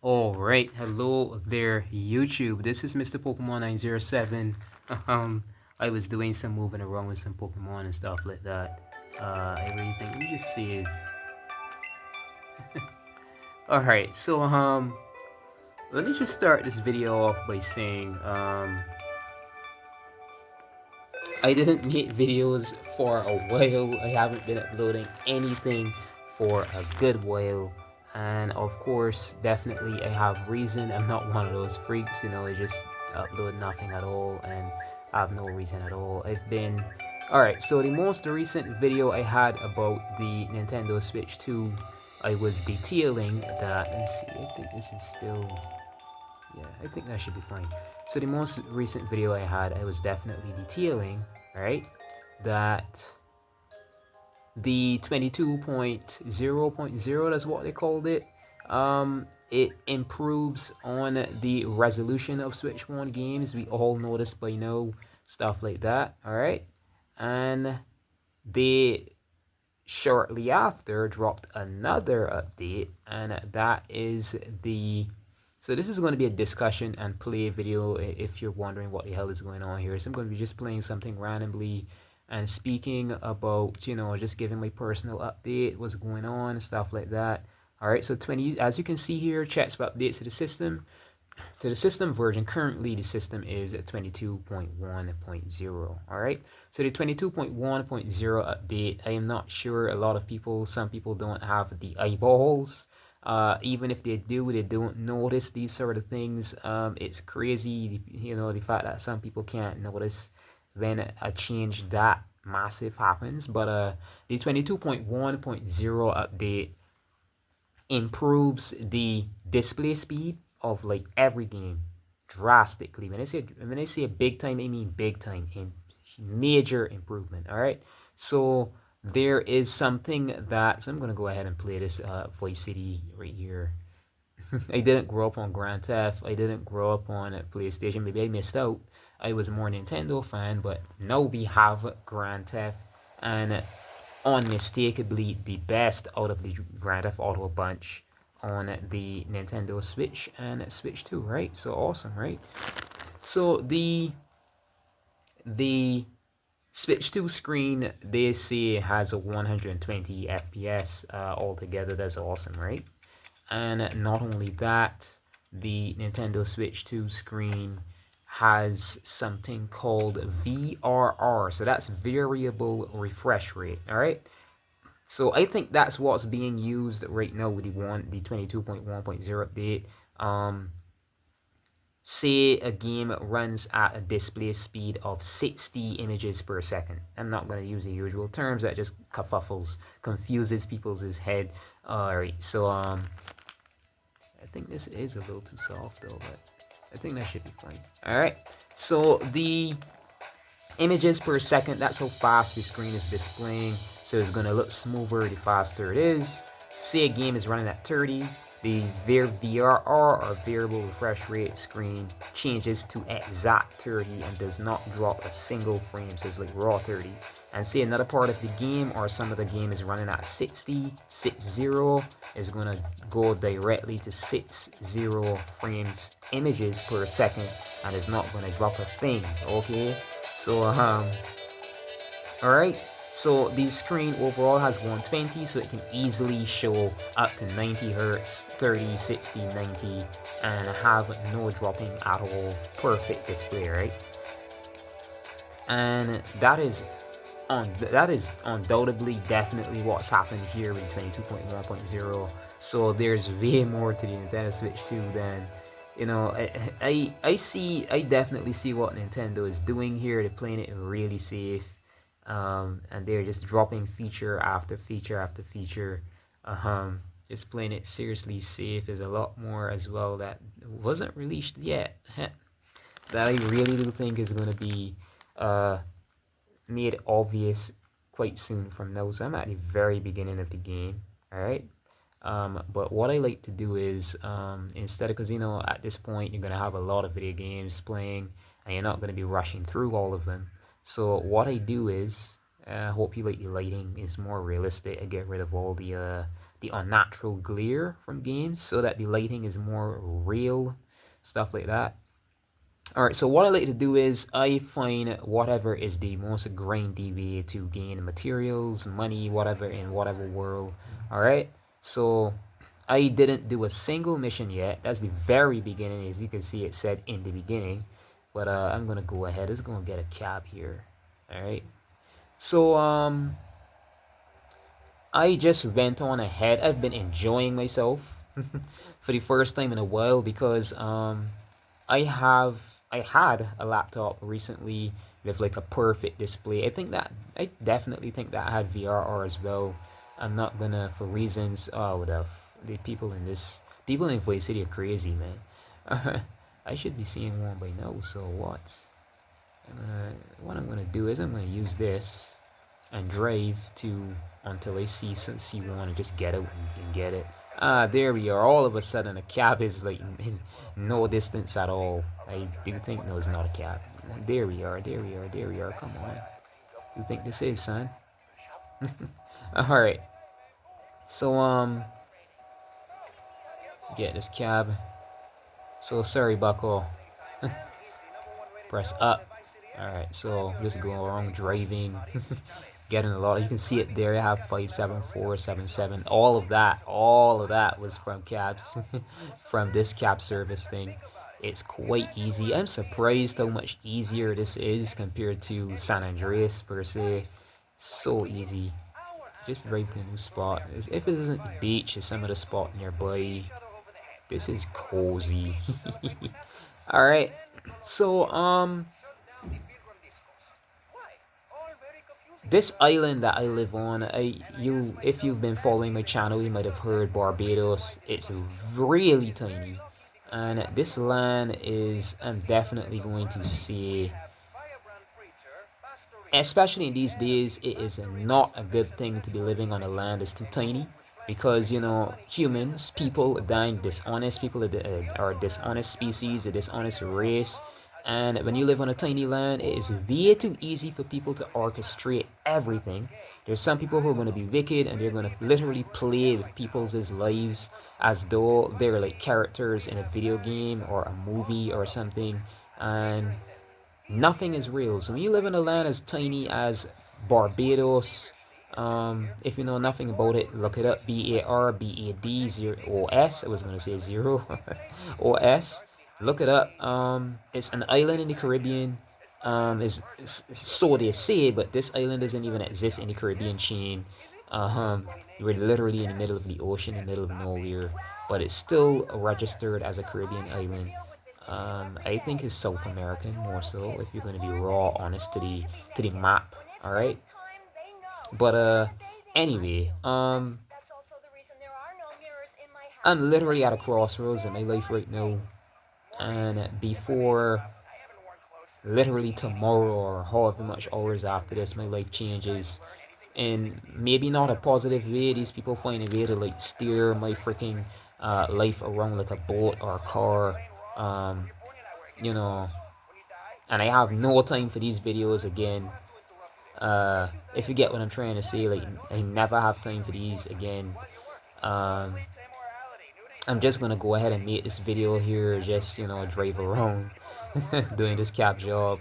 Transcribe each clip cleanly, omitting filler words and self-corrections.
Alright, hello there YouTube. This is Mr. Pokemon 907. Um, I was doing some moving around with some Pokemon and stuff like that. I really think, let me just see. Alright, so let me just start this video off by saying, I didn't make videos for a while. I haven't been uploading anything for a good while. And of course, definitely I have reason. I'm not one of those freaks, I just upload nothing at all and have no reason at all. Alright, so the most recent video I had about the Nintendo Switch 2, I was detailing that. Let me see, I think this is still, yeah, I think that should be fine. So the most recent video I had, I was definitely detailing, right, that the 22.0.0, that's what they called it, it improves on the resolution of Switch 1 games. We all know this by now, stuff like that, alright? And they shortly after dropped another update, and that is so this is going to be a discussion and play video if you're wondering what the hell is going on here. So I'm going to be just playing something randomly and speaking about, just giving my personal update, what's going on, stuff like that. All right, so as you can see here, checks for updates to the system. To the system version, currently the system is at 22.1.0. All right, so the 22.1.0 update, I am not sure. Some people don't have the eyeballs. Even if they do, they don't notice these sort of things. It's crazy, the fact that some people can't notice when a change that massive happens. But the 22.1.0 update improves the display speed of like every game drastically. When I say a big time, I mean big time, in major improvement. All right, so there is something that, so I'm gonna go ahead and play this Voice City right here. I didn't grow up on Grand Theft. I didn't grow up on PlayStation. Maybe I missed out. I was more Nintendo fan, but now we have Grand Theft, and unmistakably the best out of the Grand Theft Auto bunch on the Nintendo Switch and Switch 2, right? So awesome, right? So the Switch 2 screen, they say, has a 120 FPS altogether. That's awesome, right? And not only that, the Nintendo Switch 2 screen has something called VRR. So that's variable refresh rate, all right? So I think that's what's being used right now with the 22.1.0 update. Say a game runs at a display speed of 60 images per second. I'm not going to use the usual terms, that just confuses people's head. Alright, so I think this is a little too soft though, but I think that should be fine. Alright, so the images per second, that's how fast the screen is displaying. So it's gonna look smoother the faster it is. Say a game is running at 30, the VRR or variable refresh rate screen changes to exact 30 and does not drop a single frame, so it's like raw 30. And say another part of the game or some of the game is running at 60 is gonna go directly to 60 frames images per second and is not gonna drop a thing, okay? So alright, so the screen overall has 120, so it can easily show up to 90 hertz, 30, 60, 90, and have no dropping at all. Perfect display, right? And that is undoubtedly definitely what's happened here in 22.1.0. So there's way more to the Nintendo Switch 2 than, I definitely see what Nintendo is doing here. They're playing it really safe, and they're just dropping feature after feature after feature. Just playing it seriously safe. There's a lot more as well that wasn't released yet that I really do think is going to be made obvious quite soon from now. So I'm at the very beginning of the game, alright? But what I like to do is, instead of, because at this point you're going to have a lot of video games playing and you're not going to be rushing through all of them. So what I do is, I hope you like the lighting is more realistic. I get rid of all the the unnatural glare from games so that the lighting is more real, stuff like that. Alright, so what I like to do is I find whatever is the most grindy way to gain materials, money, whatever in whatever world. Alright, so I didn't do a single mission yet. That's the very beginning. As you can see, it said in the beginning. But I'm gonna go ahead. Let's go and get a cab here. Alright. So I just went on ahead. I've been enjoying myself for the first time in a while because I had a laptop recently with like a perfect display. I definitely think that I had VRR as well. I'm not gonna for reasons. Oh, the people in Voice City are crazy, man. I should be seeing one by now. So what I'm gonna do is I'm gonna use this and drive to until I see one and just get out and get it. Ah, there we are. All of a sudden, a cab is like in no distance at all. I do think no, it's not a cab. There we are. There we are. There we are. Come on. You think this is, son? All right. So get this cab. So sorry, Bucko. Press up. All right. So just go around driving. Getting a lot. You can see it there. I have 57477. All of that was from cabs, from this cab service thing. It's quite easy. I'm surprised how much easier this is compared to San Andreas per se. So easy. Just drive to a new spot. If it isn't the beach, it's some other spot nearby. This is cozy. All right. So this island that I live on, if you've been following my channel, you might have heard Barbados. It's really tiny, and this land is, I'm definitely going to say, especially in these days, it is not a good thing to be living on a land that's too tiny, because humans, people are dying dishonest. People are a dishonest species, a dishonest race. And when you live on a tiny land, it is way too easy for people to orchestrate everything. There's some people who are going to be wicked and they're going to literally play with people's lives as though they're like characters in a video game or a movie or something. And nothing is real. So when you live in a land as tiny as Barbados, if you know nothing about it, look it up. BARBAD0OS. I was going to say zero. OS. Look it up. It's an island in the Caribbean. So they say, but this island doesn't even exist in the Caribbean chain. We're literally in the middle of the ocean, in the middle of nowhere, but it's still registered as a Caribbean island. I think it's South American more so, if you're going to be raw honest to the map. All right. But anyway, I'm literally at a crossroads in my life right now. And before literally tomorrow or however much hours after this, my life changes. And maybe not a positive way. These people find a way to like steer my freaking life around like a boat or a car. You know, and I have no time for these videos again. If you get what I'm trying to say, like I never have time for these again. I'm just gonna go ahead and make this video here, just drive around doing this cap job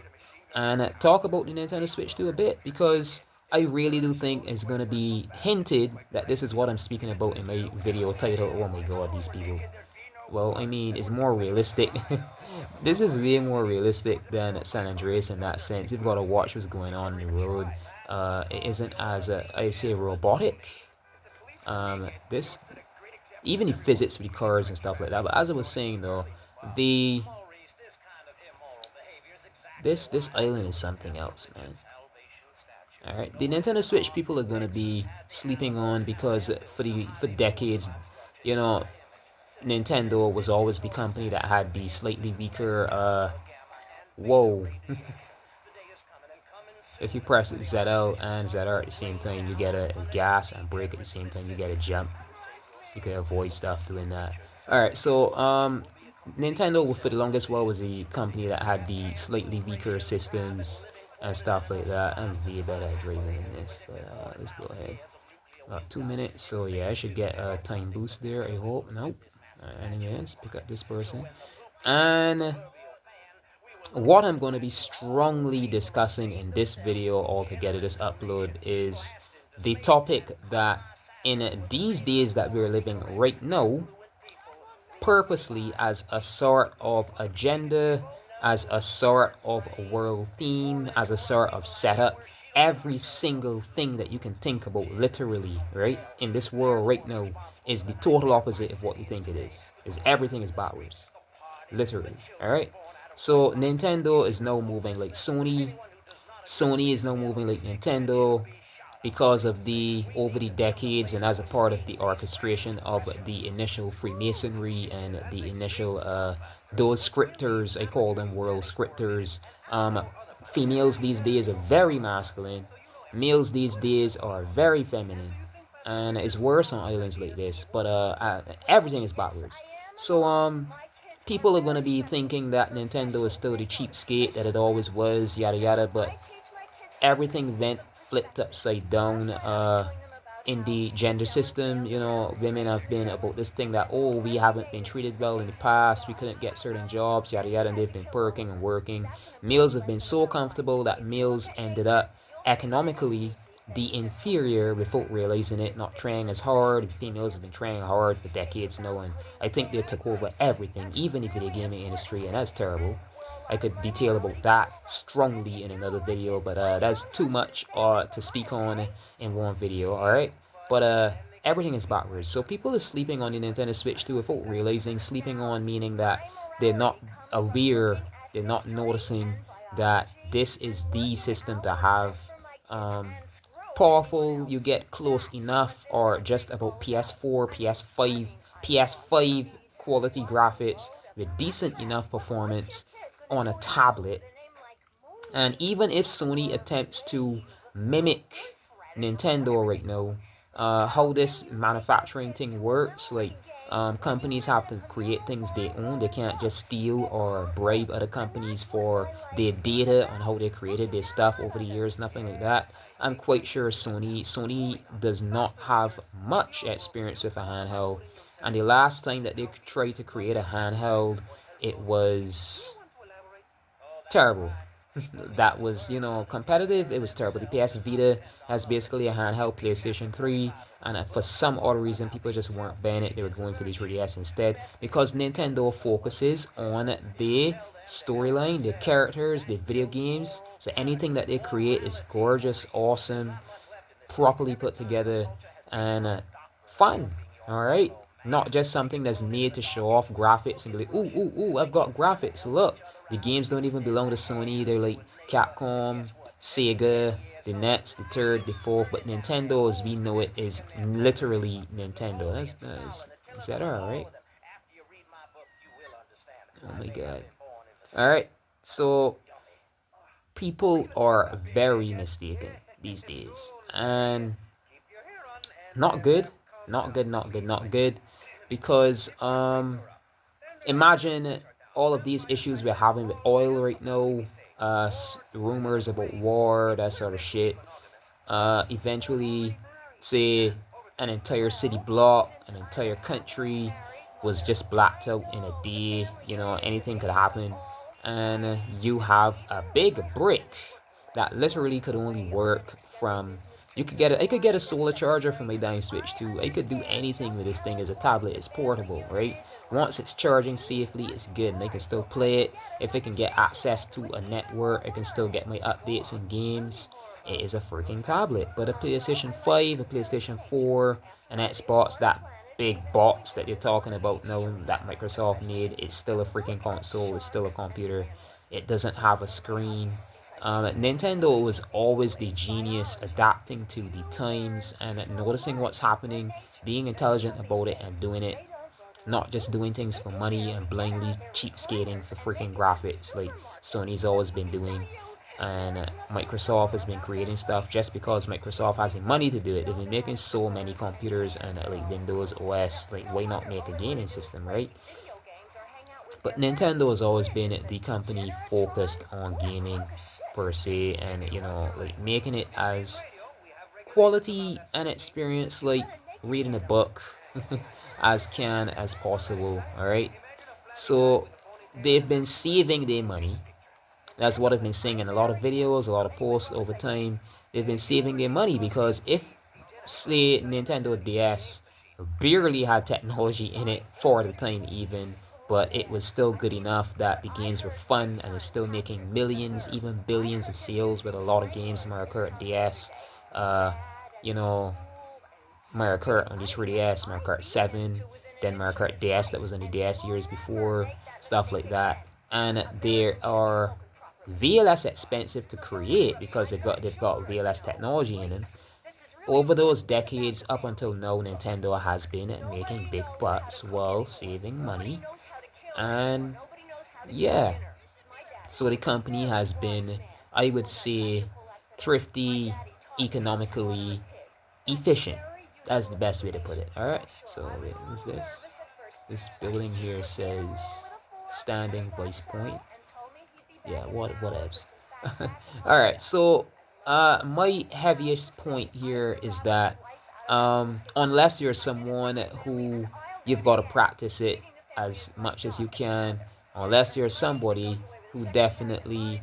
and talk about the Nintendo Switch 2 a bit, because I really do think it's gonna be hinted that this is what I'm speaking about in my video title. Oh my god, these people. Well, I mean, it's more realistic. This is way more realistic than San Andreas in that sense. You've got to watch what's going on in the road. It isn't as I say robotic. This even the physics with the cars and stuff like that. But as I was saying though, this island is something else, man. All right, the Nintendo Switch people are gonna be sleeping on because for decades, Nintendo was always the company that had the slightly weaker. Whoa. If you press ZL and ZR at the same time, you get a gas, and brake at the same time, you get a jump. You can avoid stuff doing that. Alright, so Nintendo for the longest while was a company that had the slightly weaker systems and stuff like that. I'm way better at driving in this, but let's go ahead. Got 2 minutes, so yeah, I should get a time boost there, I hope. Nope. Anyways, pick up this person. And what I'm going to be strongly discussing in this video altogether, this upload, is the topic that in these days that we're living right now, purposely as a sort of agenda, as a sort of world theme, as a sort of setup, every single thing that you can think about, literally, right, in this world right now, is the total opposite of what you think it is. Is everything is backwards, literally. All right. So Nintendo is now moving like Sony. Sony is now moving like Nintendo because of the over the decades and as a part of the orchestration of the initial Freemasonry and the initial those scripters, I call them world scripters. Females these days are very masculine. Males these days are very feminine, and it's worse on islands like this. But everything is backwards. So people are gonna be thinking that Nintendo is still the cheapskate that it always was, yada yada. But everything went flipped upside down in the gender system. You know, women have been about this thing that, oh, we haven't been treated well in the past, we couldn't get certain jobs, yada yada, and they've been working and working. Males have been so comfortable that males ended up economically the inferior without realizing it, not trying as hard. Females have been trying hard for decades now, and I think they took over everything, even the video gaming industry, and that's terrible. I could detail about that strongly in another video, but that's too much to speak on in one video, alright? But everything is backwards. So people are sleeping on the Nintendo Switch too without realizing. Sleeping on meaning that they're not aware, they're not noticing that this is the system to have. Powerful, you get close enough, or just about PS4, PS5, PS5 quality graphics with decent enough performance on a tablet. And even if Sony attempts to mimic Nintendo right now, how this manufacturing thing works, like companies have to create things they own. They can't just steal or bribe other companies for their data on how they created their stuff over the years, nothing like that. I'm quite sure Sony does not have much experience with a handheld. And the last time that they tried to create a handheld, it was terrible. That was, you know, competitive. It was terrible. The PS Vita has basically a handheld PlayStation 3, and for some odd reason, people just weren't buying it. They were going for the 3DS instead because Nintendo focuses on the storyline, the characters, the video games. So anything that they create is gorgeous, awesome, properly put together, and fun. All right, not just something that's made to show off graphics and be like, ooh, ooh, ooh, I've got graphics. Look, the games don't even belong to Sony. They're like Capcom, SEGA, the next, the third, the fourth. But Nintendo, as we know it, is literally Nintendo. That's Etcetera, right? Oh my god. All right, so people are very mistaken these days, and not good, not good, not good, not good, because imagine all of these issues we're having with oil right now, rumors about war, that sort of shit. Eventually, say an entire city block, an entire country was just blacked out in a day. You know, anything could happen, and you have a big brick that literally could only work from. You could get I could get a solar charger from my dying switch too. I could do anything with this thing as a tablet. It's portable, right? Once it's charging safely, it's good, and I can still play it. If I can get access to a network, I can still get my updates and games. It is a freaking tablet. But a PlayStation 5, a PlayStation 4, an Xbox, that big box that you're talking about now that Microsoft made, it's still a freaking console. It's still a computer. It doesn't have a screen. Nintendo was always the genius, adapting to the times and noticing what's happening, being intelligent about it and doing it, not just doing things for money and blindly cheapskating for freaking graphics like Sony's always been doing. And Microsoft has been creating stuff just because Microsoft has the money to do it. They've been making so many computers and like Windows OS. Like, why not make a gaming system, right? But Nintendo has always been the company focused on gaming per se, and you know, like making it as quality and experience like reading a book as can as possible. All right, so they've been saving their money. That's what I've been seeing in a lot of videos, a lot of posts over time. They've been saving their money because if, say, Nintendo DS barely had technology in it for the time even, but it was still good enough that the games were fun and is still making millions, even billions of sales with a lot of games. Mario Kart DS, uh, you know, Mario Kart on the 3DS, Mario Kart 7, then Mario Kart DS that was on the DS years before, stuff like that. And they are way less expensive to create because they've got way less technology in them. Over those decades up until now, Nintendo has been making big bucks while saving money. And yeah, so the company has been, I would say, thrifty, economically efficient. That's the best way to put it. All right. So wait, what's this? This building here says standing voice point. Yeah. What else? All right. So my heaviest point here is that unless you're someone who you've got to practice it as much as you can, unless you're somebody who definitely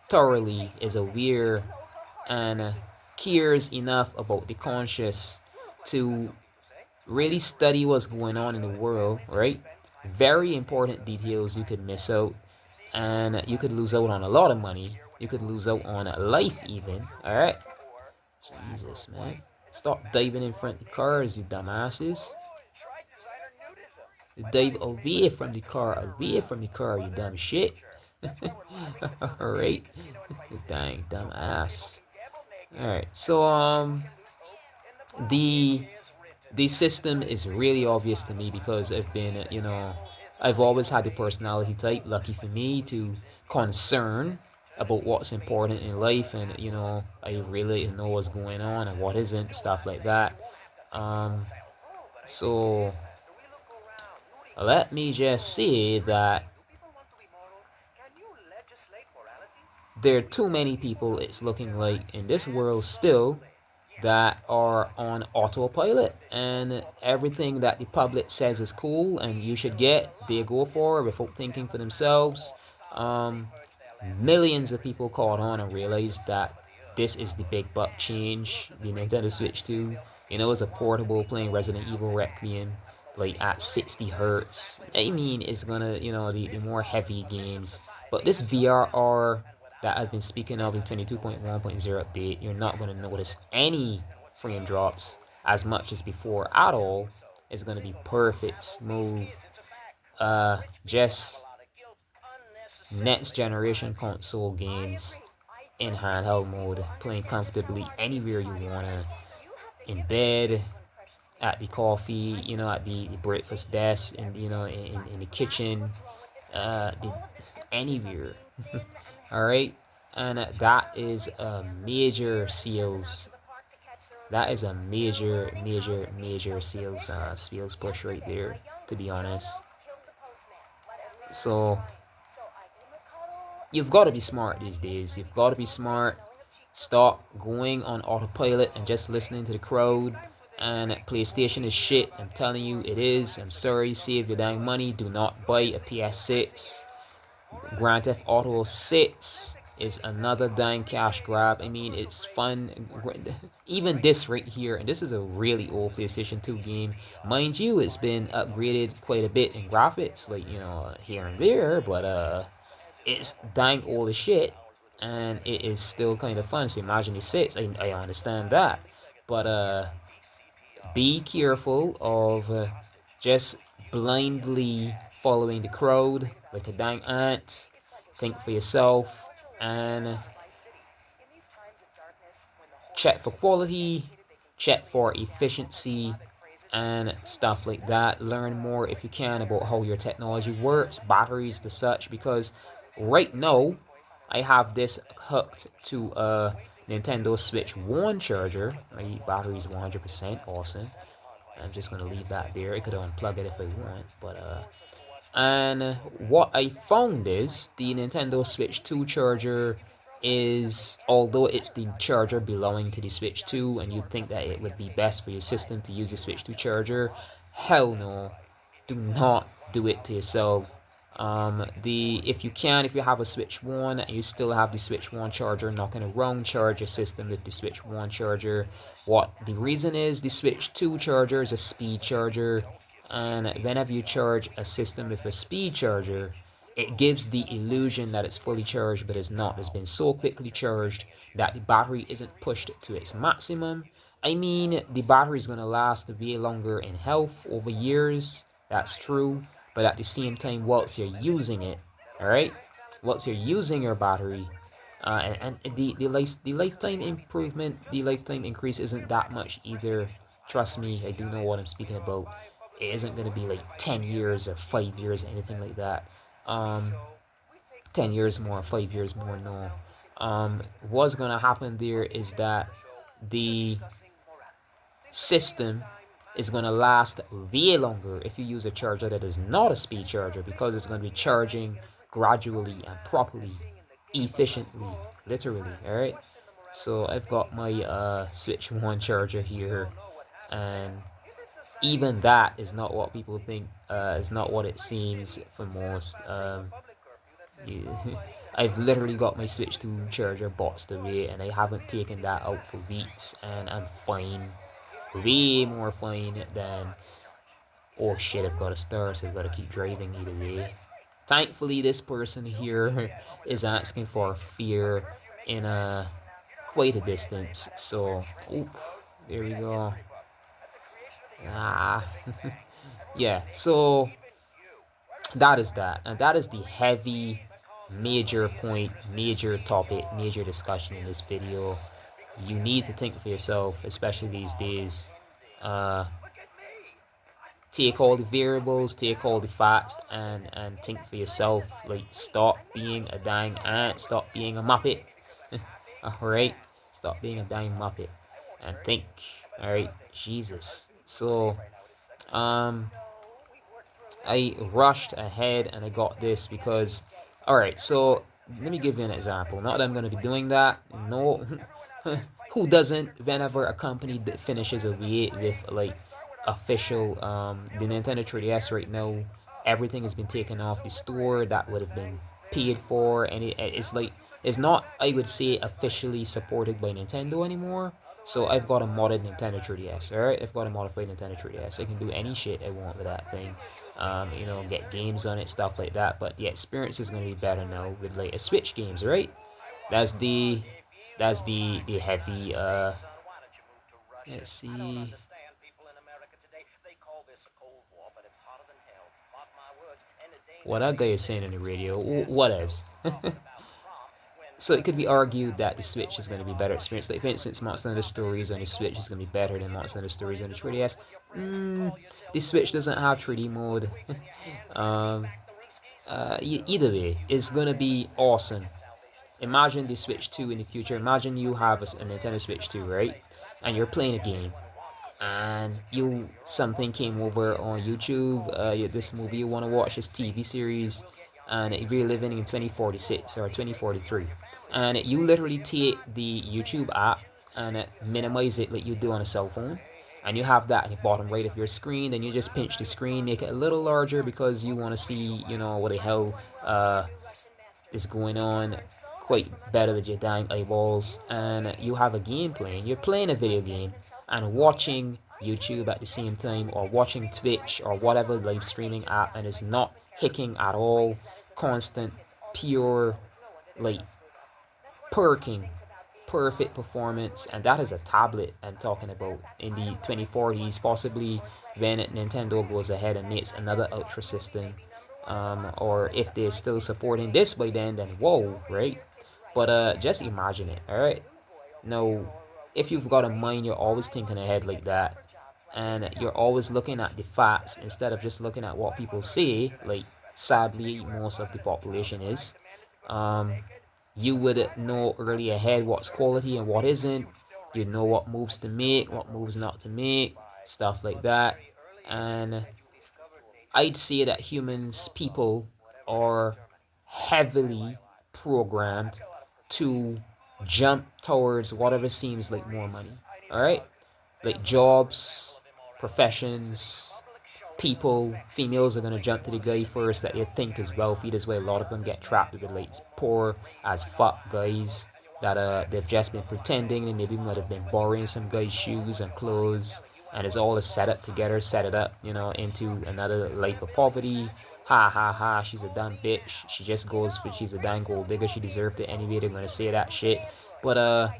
thoroughly is aware and cares enough about the conscious to really study what's going on in the world, right? Very important details you could miss out, and you could lose out on a lot of money. You could lose out on life, even. All right, Jesus, man, stop diving in front of the cars, you dumbasses. Dive away from the car, away from the car, you dumb shit. All right, dang dumbass. All right, so the the system is really obvious to me because I've been, I've always had the personality type, lucky for me, to concern about what's important in life, and I really know what's going on and what isn't, stuff like that. So let me just say that there are too many people, it's looking like, in this world still that are on autopilot, and everything that the public says is cool and you should get, they go for without thinking for themselves. um, Millions of people caught on and realized that this is the big buck change. The Nintendo Switch 2, it's a portable playing Resident Evil Requiem like at 60 hertz. I mean, it's gonna, the more heavy games. But this VRR that I've been speaking of in 22.1.0 update, you're not gonna notice any frame drops as much as before at all. It's gonna be perfect, smooth, just next generation console games in handheld mode, playing comfortably anywhere you wanna, in bed, at the coffee, at the breakfast desk, and in the kitchen, anywhere. All right, and that is a major sales. That is a major sales push right there. To be honest, so you've got to be smart these days. You've got to be smart. Stop going on autopilot and just listening to the crowd. And PlayStation is shit. I'm telling you, it is. I'm sorry. Save your dang money. Do not buy a PS6. Grand Theft Auto 6 is another dang cash grab. I mean, it's fun. Even this right here, and this is a really old PlayStation 2 game. Mind you, it's been upgraded quite a bit in graphics, like, here and there, but it's dang old as shit, and it is still kind of fun. So imagine the 6, I understand that. But be careful of just blindly following the crowd like a dang ant. Think for yourself and check for quality, check for efficiency, and stuff like that. Learn more if you can about how your technology works, batteries, the such, because right now I have this hooked to a Nintendo Switch 1 charger. My battery is 100% awesome. I'm just gonna leave that there. I could unplug it if I want, but and what I found is the Nintendo Switch 2 charger is, although it's the charger belonging to the Switch 2, and you'd think that it would be best for your system to use the Switch 2 charger, hell no. Do not do it to yourself. If you can, if you have a Switch 1 and you still have the Switch 1 charger, not gonna wrong charge your system with the Switch 1 charger. What the reason is, the Switch 2 charger is a speed charger, and whenever you charge a system with a speed charger, it gives the illusion that it's fully charged, but it's not. It's been so quickly charged that the battery isn't pushed to its maximum. I mean, the battery is going to last way longer in health over years. That's true. But at the same time, whilst you're using it, all right, whilst you're using your battery, and the lifetime improvement, the lifetime increase isn't that much either. Trust me, I do know what I'm speaking about. It isn't going to be like 10 years or 5 years or anything like that. um 10 years more, 5 years more, no. What's gonna happen there is that the system is gonna last way longer if you use a charger that is not a speed charger, because it's gonna be charging gradually and properly, efficiently, literally. All right, so I've got my Switch 1 charger here, and even that is not what people think, is not what it seems for most. Yeah. I've literally got my Switch 2 charger boxed away, and I haven't taken that out for weeks, and I'm fine. Way more fine than, oh shit, I've got a star, so I've got to keep driving either way. Thankfully, this person here is asking for fear in a quite a distance, so, oop, there we go. Ah, yeah, so that is that, and that is the heavy major point, major topic, major discussion in this video. You need to think for yourself, especially these days. uh Take all the variables, take all the facts, and think for yourself. Like, stop being a dying ant, stop being a muppet. All right, stop being a dying muppet and think. All right, Jesus. So um I rushed ahead and I got this because, alright, so let me give you an example. Not that I'm going to be doing that. No. Who doesn't? Whenever a company finishes a V8 with, like, official, the Nintendo 3DS right now, everything has been taken off the store that would have been paid for, and it's like, it's not, I would say, officially supported by Nintendo anymore. So I've got a modded Nintendo 3DS, alright? I've got a modified Nintendo 3DS. I can do any shit I want with that thing. Get games on it, stuff like that. But the experience is going to be better now with, like, a Switch games, right? That's the heavy. Let's see. What that guy is saying on the radio, whatevs. So it could be argued that the Switch is going to be better experience. Like, for instance, Monster Hunter Stories on the Switch is going to be better than Monster Hunter Stories on the 3DS. The Switch doesn't have 3D mode. um, Either way, it's going to be awesome. Imagine the Switch 2 in the future. Imagine you have a Nintendo Switch 2, right? And you're playing a game, and something came over on YouTube. This movie you want to watch, this TV series, and we're living in 2046 or 2043, and you literally take the YouTube app and minimize it like you do on a cell phone, and you have that at the bottom right of your screen. Then you just pinch the screen, make it a little larger because you want to see, what the hell is going on quite better with your dying eyeballs, and you have a game playing. You're playing a video game and watching YouTube at the same time, or watching Twitch or whatever live streaming app, and it's not hicking at all. Constant, pure, like, perking, perfect performance, and that is a tablet I'm talking about in the 2040s, possibly when Nintendo goes ahead and makes another Ultra system. Or if they're still supporting this by then whoa, right? But just imagine it, alright? Now, if you've got a mind, you're always thinking ahead like that, and you're always looking at the facts instead of just looking at what people say, like, sadly, most of the population is. Um, you would know early ahead what's quality and what isn't. You know what moves to make, what moves not to make, stuff like that. And I'd say that people are heavily programmed to jump towards whatever seems like more money. All right, like jobs, professions, people, females are gonna jump to the guy first that they think is wealthy. That's why a lot of them get trapped with like poor as fuck guys that they've just been pretending. They maybe might have been borrowing some guy's shoes and clothes, and it's all a setup together, set it up, into another life of poverty. Ha ha ha! She's a dumb bitch. She just goes for she's a damn gold digger. She deserved it anyway. They're gonna say that shit, but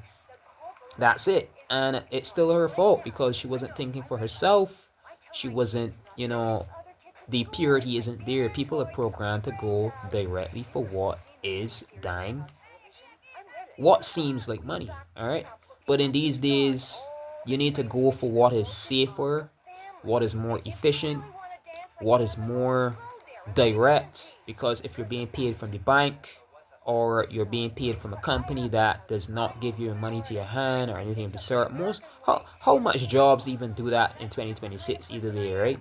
that's it. And it's still her fault because she wasn't thinking for herself. She wasn't, the purity isn't there. People are programmed to go directly for what is dang, what seems like money, all right? But in these days, you need to go for what is safer, what is more efficient, what is more direct, because if you're being paid from the bank or you're being paid from a company that does not give you money to your hand or anything of the sort, how much jobs even do that in 2026 either way, right?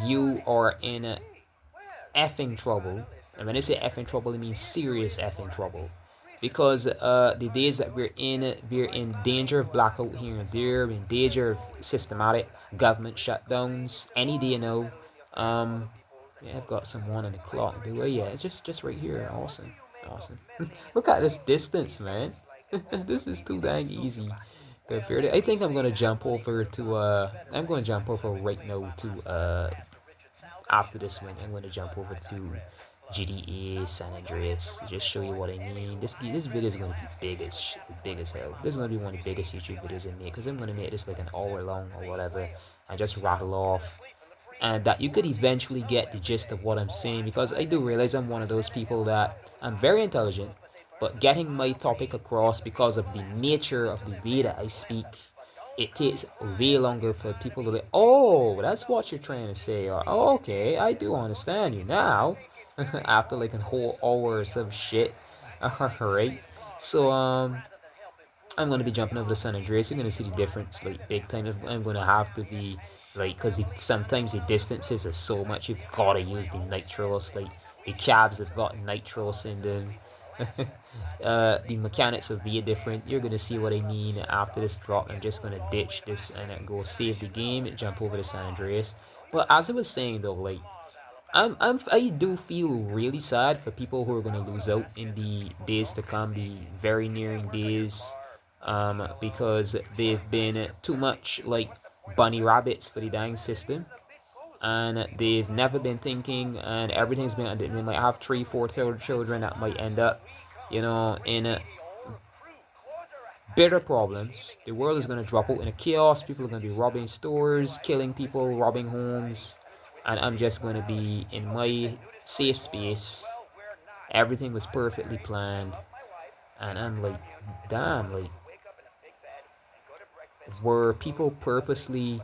You are in effing trouble. And when I say effing trouble, I mean serious effing trouble. Because the days that we're in danger of blackout here and there, we're in danger of systematic government shutdowns. Any day now. Yeah, I've got some one on the clock. Do I? Yeah, it's just right here. Awesome, awesome. Look at this distance, man. This is too dang easy. I think I'm gonna jump over to I'm gonna jump over right now to after this one. I'm gonna jump over to GTA San Andreas. Just show you what I mean. This video is gonna be big as hell. This is gonna be one of the biggest YouTube videos I make because I'm gonna make this like an hour long or whatever and just rattle off, and that you could eventually get the gist of what I'm saying, because I do realize I'm one of those people that I'm very intelligent, but getting my topic across because of the nature of the way that I speak, it takes way longer for people to be, oh, that's what you're trying to say, or oh, okay, I do understand you now, after like a whole hour or some shit. Alright, so I'm gonna be jumping over to San Andreas. You're gonna see the difference, like big time. I'm gonna have to be like, cause sometimes the distances are so much. You've gotta use the nitros. Like the cabs have got nitros in them. The mechanics are way different. You're gonna see what I mean after this drop. I'm just gonna ditch this and go save the game and jump over to San Andreas. But as I was saying though, like I do feel really sad for people who are gonna lose out in the days to come, the very nearing days, because they've been too much like bunny rabbits for the dang system, and they've never been thinking, and everything's been. They might have 3, 4 children that might end up, in bitter problems. The world is gonna drop out in a chaos. People are gonna be robbing stores, killing people, robbing homes, and I'm just gonna be in my safe space. Everything was perfectly planned, and I'm like, damn, like, were people purposely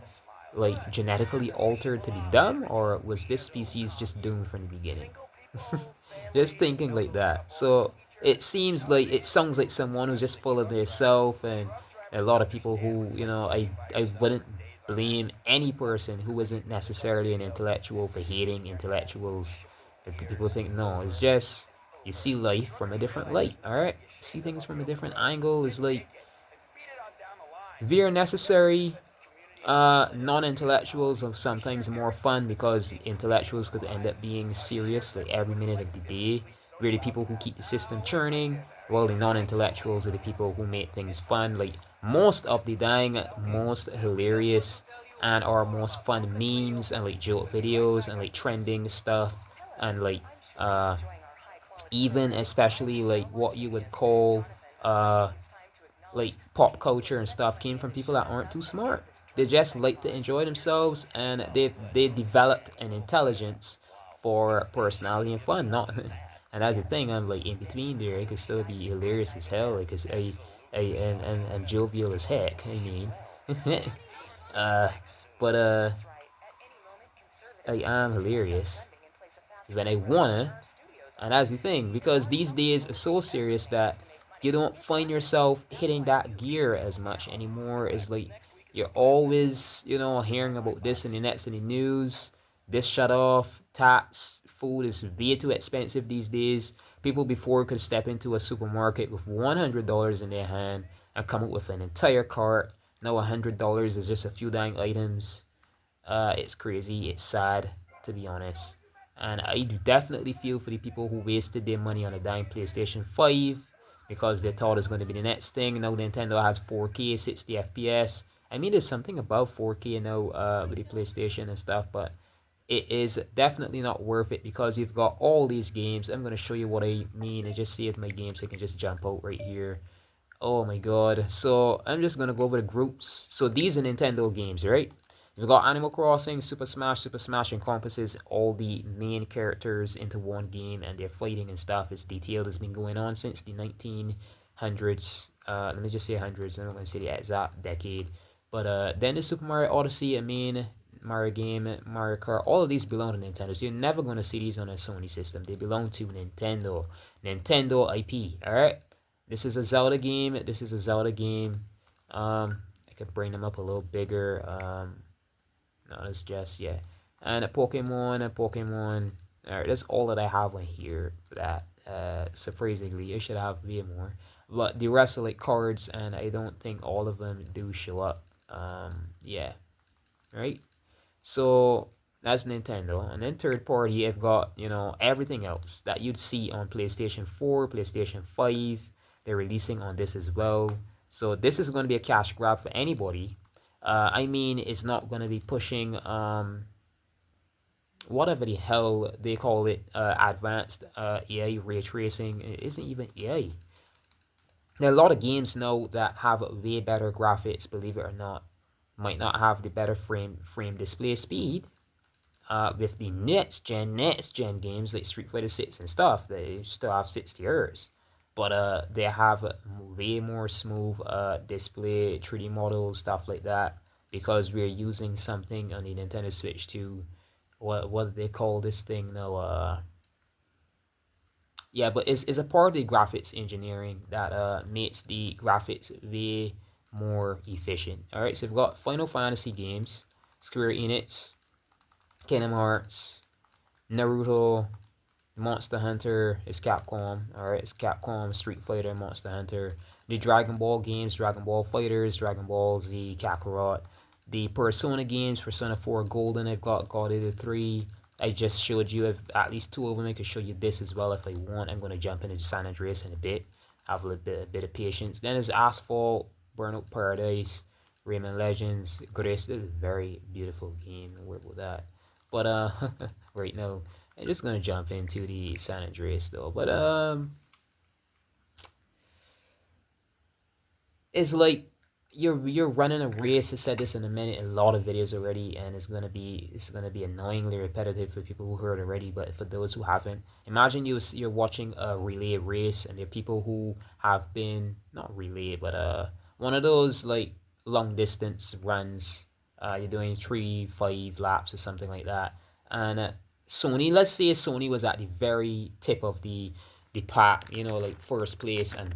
like genetically altered to be dumb, or was this species just doomed from the beginning? Just thinking like that. So it sounds like someone who's just full of their self, and a lot of people who, I wouldn't blame any person who isn't necessarily an intellectual for hating intellectuals. That the people think, no, it's just you see life from a different light. All right, see things from a different angle. Is like, we are necessary. Non-intellectuals are sometimes more fun because intellectuals could end up being serious like every minute of the day. We're the people who keep the system churning, while the non-intellectuals are the people who make things fun. Like most of the most hilarious and our most fun memes and like joke videos and like trending stuff, and like even especially like what you would call like pop culture and stuff, came from people that aren't too smart. They just like to enjoy themselves, and they've developed an intelligence for personality and fun. Not, and that's the thing. I'm like in between there. I could still be hilarious as hell, like, cause and jovial as heck. I mean, uh, but I am hilarious when I wanna. And that's the thing, because these days are so serious that you don't find yourself hitting that gear as much anymore. It's like you're always, hearing about this and the next in the news. This shut off, tax food is way too expensive these days. People before could step into a supermarket with $100 in their hand and come up with an entire cart. Now $100 is just a few dang items. It's crazy. It's sad, to be honest. And I do definitely feel for the people who wasted their money on a dang PlayStation 5 because they thought it's going to be the next thing. Now Nintendo has 4K, 60 FPS. I mean, there's something above 4K now with the PlayStation and stuff, but it is definitely not worth it because you've got all these games. I'm going to show you what I mean and just save my game so I can just jump out right here. Oh my god. So I'm just going to go over the groups. So these are Nintendo games, right? We've got Animal Crossing, Super Smash. Super Smash encompasses all the main characters into one game and their fighting and stuff. It's detailed. It's been going on since the 1900s. Let me just say hundreds. I'm not going to say the exact decade. But then the Super Mario Odyssey, I mean, Mario game, Mario Kart, all of these belong to Nintendo. So you're never going to see these on a Sony system. They belong to Nintendo. Nintendo IP, alright? This is a Zelda game. This is a Zelda game. I could bring them up a little bigger. No, it's just, yeah. And a Pokemon. Alright, that's all that I have on here for that. Surprisingly, I should have way more. But the rest are like cards, and I don't think all of them do show up. Yeah. Right? So that's Nintendo. And then third party, I've got, everything else that you'd see on PlayStation 4, PlayStation 5. They're releasing on this as well. So this is going to be a cash grab for anybody. I mean, it's not going to be pushing whatever the hell they call it, advanced AI ray tracing. It isn't even AI. There are a lot of games now that have way better graphics, believe it or not. Might not have the better frame display speed. With the next gen games like Street Fighter 6 and stuff, they still have 60 Hz. But they have way more smooth display, 3D models, stuff like that, because we're using something on the Nintendo Switch to what do they call this thing now? Yeah, but it's a part of the graphics engineering that makes the graphics way more efficient. All right, so we've got Final Fantasy games, Square Enix, Kingdom Hearts, Naruto, Monster Hunter is Capcom. Alright, it's Capcom, Street Fighter, Monster Hunter. The Dragon Ball games, Dragon Ball Fighters, Dragon Ball Z, Kakarot. The Persona games, Persona 4 Golden, I've got God Eater 3. I just showed you at least two of them. I could show you this as well if I want. I'm going to jump into San Andreas in a bit. Have a bit of patience. Then there's Asphalt, Burnout Paradise, Rayman Legends, Grace. This is a very beautiful game. I'll work with that. But right now, I'm just gonna jump into the San Andreas though. But it's like you're running a race. I said this in a minute, a lot of videos already, and it's gonna be annoyingly repetitive for people who heard already. But for those who haven't, imagine you're watching a relay race, and there are people who have been not relay, but one of those like long distance runs. You're doing 3-5 laps or something like that, and Sony, let's say Sony was at the very tip of the pack, like first place and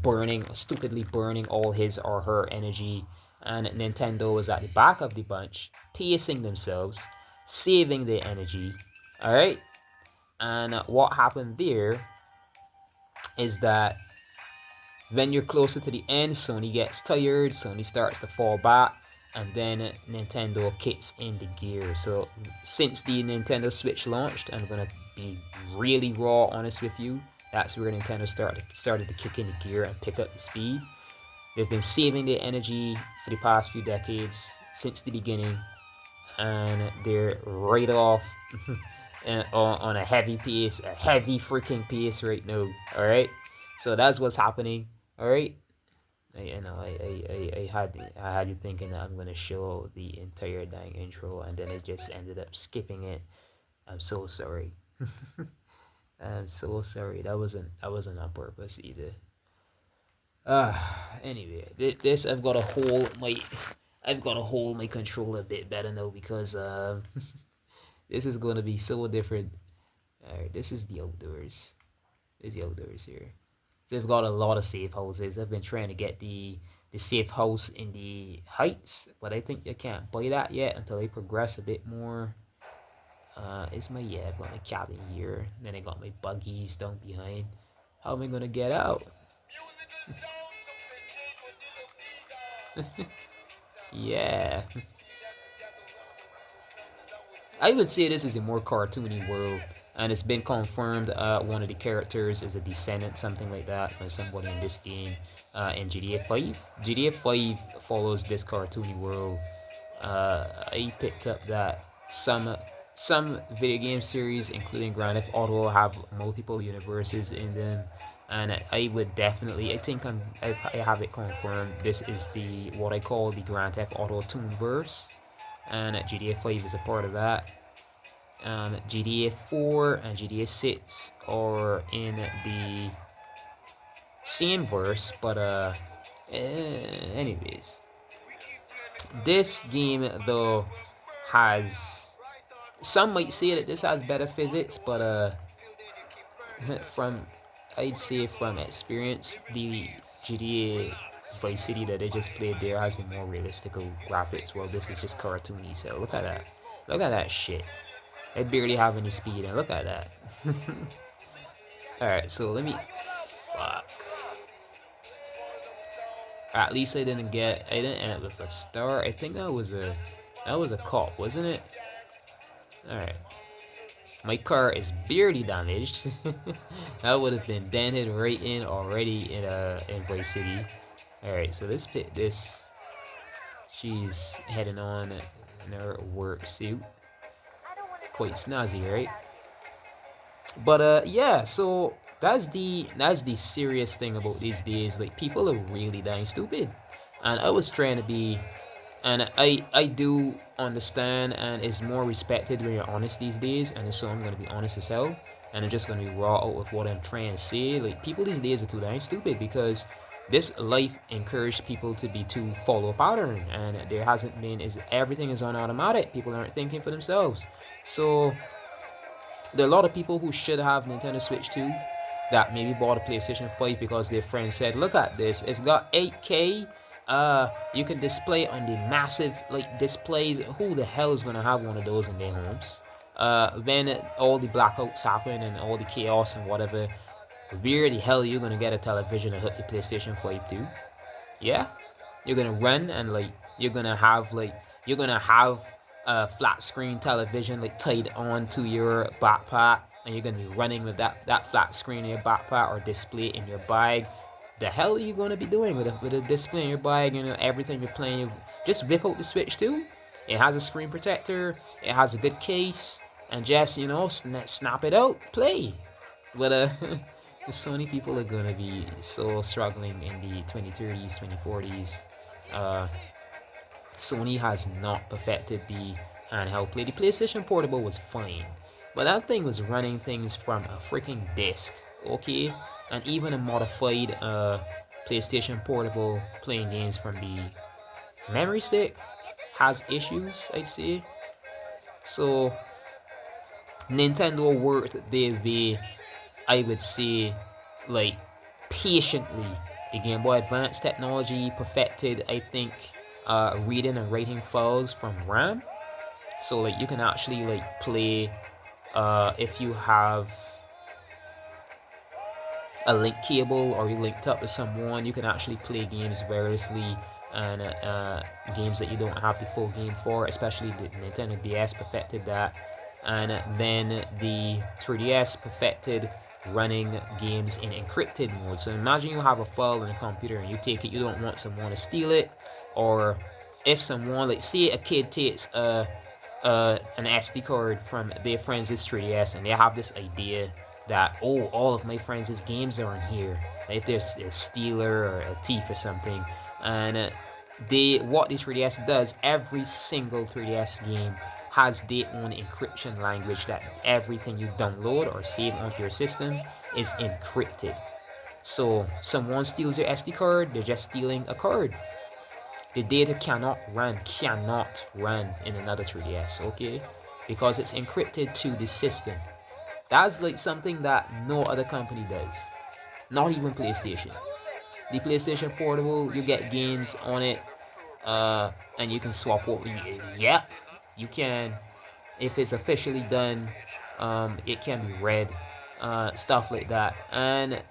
stupidly burning all his or her energy, and Nintendo was at the back of the bunch, pacing themselves, saving their energy, all right? And what happened there is that when you're closer to the end, Sony gets tired, Sony starts to fall back, and then Nintendo kicks in the gear. So since the Nintendo Switch launched, I'm gonna be really raw honest with you, that's where Nintendo started to kick in the gear and pick up the speed. They've been saving their energy for the past few decades since the beginning, and they're right off on a heavy pace, a heavy freaking pace right now. All right, so that's what's happening. All right. I had you thinking that I'm gonna show the entire dang intro, and then I just ended up skipping it. I'm so sorry. I'm so sorry. That wasn't on purpose either. Anyway, this I've got to hold my control a bit better now because this is gonna be so different. Alright, this is the outdoors. This is the outdoors here. So I've got a lot of safe houses. I've been trying to get the safe house in the heights, but I think I can't buy that yet until I progress a bit more. Is my yeah, I've got my cabin here. Then I got my buggies down behind. How am I gonna get out? Yeah. I would say this is a more cartoony world, and it's been confirmed. One of the characters is a descendant, something like that, of somebody in this game. In GTA 5, GTA 5 follows this cartoony world. I picked up that some video game series, including Grand Theft Auto, have multiple universes in them, and I would definitely, I have it confirmed. This is the what I call the Grand Theft Auto Toonverse, and GTA 5 is a part of that. GTA 4 and GTA 6 are in the same verse, but anyways, this game though has, some might say that this has better physics, but from, I'd say from experience, the GTA Vice City that I just played there has the more realistic graphics. Well, this is just cartoony, so look at that. Look at that shit. I barely have any speed, and look at that. Alright, so let me... Fuck. At least I didn't end up with a star. I think that was a cop, wasn't it? Alright. My car is barely damaged. That would have been dented right in already in Vice City. Alright, so let's pick this. She's heading on in her work suit. Quite snazzy, right? But yeah, so that's the serious thing about these days. Like, people are really dying stupid, and I was trying to be, and I do understand, and it's more respected when you're honest these days, and so I'm gonna be honest as hell, and I'm just gonna be raw out with what I'm trying to say. Like, people these days are too dying stupid because this life encouraged people to be too follow pattern, and there hasn't been, is everything is on automatic. People aren't thinking for themselves. So there are a lot of people who should have Nintendo Switch 2 that maybe bought a PlayStation 5 because their friend said, look at this, it's got 8K, you can display on the massive like displays. Who the hell is gonna have one of those in their homes? When all the blackouts happen and all the chaos and whatever, where the hell are you gonna get a television and hook your PlayStation 5 to? Yeah? You're gonna run and like you're gonna have a flat screen television like tied on to your backpack, and you're gonna be running with that flat screen in your backpack or display in your bag. The hell are you gonna be doing with a display in your bag? You know, everything you're playing, just whip out the Switch 2. It has a screen protector, it has a good case, and just, you know, snap it out, play. But Sony people are gonna be so struggling in the 2030s, 2040s. Sony has not perfected the handheld play. The PlayStation Portable was fine, but that thing was running things from a freaking disc, okay? And even a modified PlayStation Portable playing games from the memory stick has issues, I'd say. So Nintendo worked their way, I would say, like, patiently. The Game Boy Advance technology perfected, I think, reading and writing files from RAM. So like you can actually like play, if you have a link cable or you linked up with someone, you can actually play games wirelessly, and games that you don't have the full game for, especially the Nintendo DS perfected that. And then the 3DS perfected running games in encrypted mode. So imagine you have a file in a computer and you take it, you don't want someone to steal it, or if someone, like say a kid takes an SD card from their friends' 3DS and they have this idea that, oh, all of my friends' games are in here. If there's a stealer or a thief or something, and what this 3DS does, every single 3DS game has their own encryption language, that everything you download or save onto your system is encrypted. So someone steals your SD card, they're just stealing a card. The data cannot run in another 3DS, okay? Because it's encrypted to the system. That's like something that no other company does. Not even PlayStation. The PlayStation Portable, you get games on it, and you can swap over. Yep, you can. if it's officially done, it can be read, stuff like that. And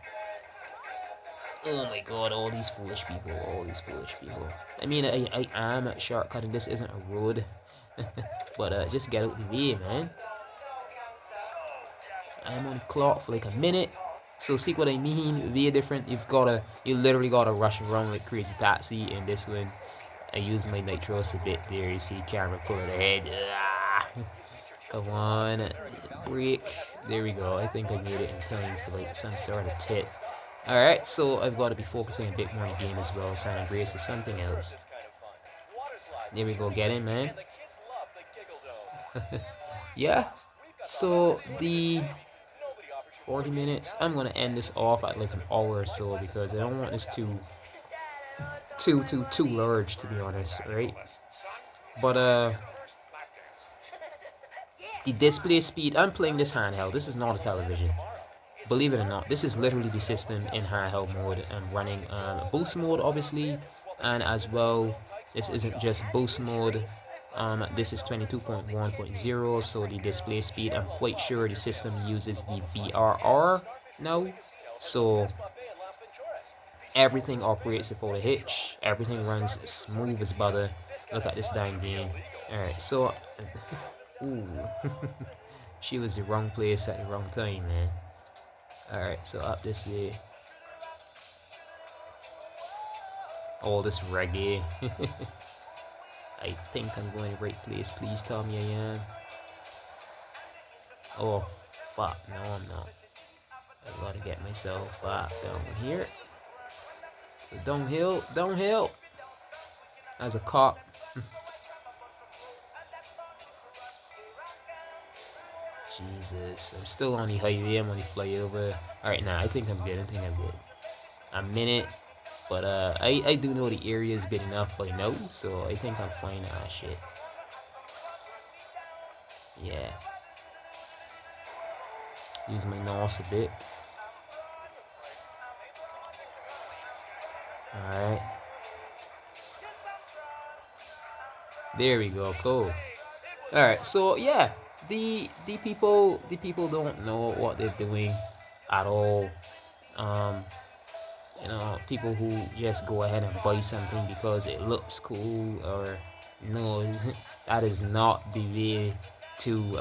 oh my god, all these foolish people, all these foolish people. I mean, I am shortcutting. This isn't a road, but just get out the way, man. I'm on clock for like a minute. So see what I mean? Very different. You literally gotta rush around like crazy taxi. In this one, I use my nitros a bit there. You see camera pulling ahead. Ah. Come on, break. There we go. I think I made it in time for like some sort of tip. Alright, so I've got to be focusing a bit more on the game as well. San Andreas is something else. There we go, get in, man. Yeah, so the 40 minutes, I'm going to end this off at like an hour or so because I don't want this too large, to be honest, right? But the display speed, I'm playing this handheld. This is not a television. Believe it or not, this is literally the system in handheld mode and running boost mode, obviously, and as well, this isn't just boost mode. This is 22.1.0, so the display speed, I'm quite sure the system uses the VRR now, so everything operates without a hitch. Everything runs smooth as butter. Look at this dang game. Alright, so ooh, she was the wrong place at the wrong time, man. Alright, so up this way. All this reggae. I think I'm going to the right place. Please tell me I am. Oh, fuck. No, I'm not. I gotta get myself back down here. So downhill, downhill. As a cop. Jesus, I'm still on the highway. I'm on the flyover. Alright, nah, I think I'm good. A minute. But I do know the area is good enough by now, so I think I'm fine. Ah, shit. Yeah. Use my NOS a bit. Alright. There we go, cool. Alright, so yeah. The people don't know what they're doing at all. You know, people who just go ahead and buy something because it looks cool, or no, that is not the way to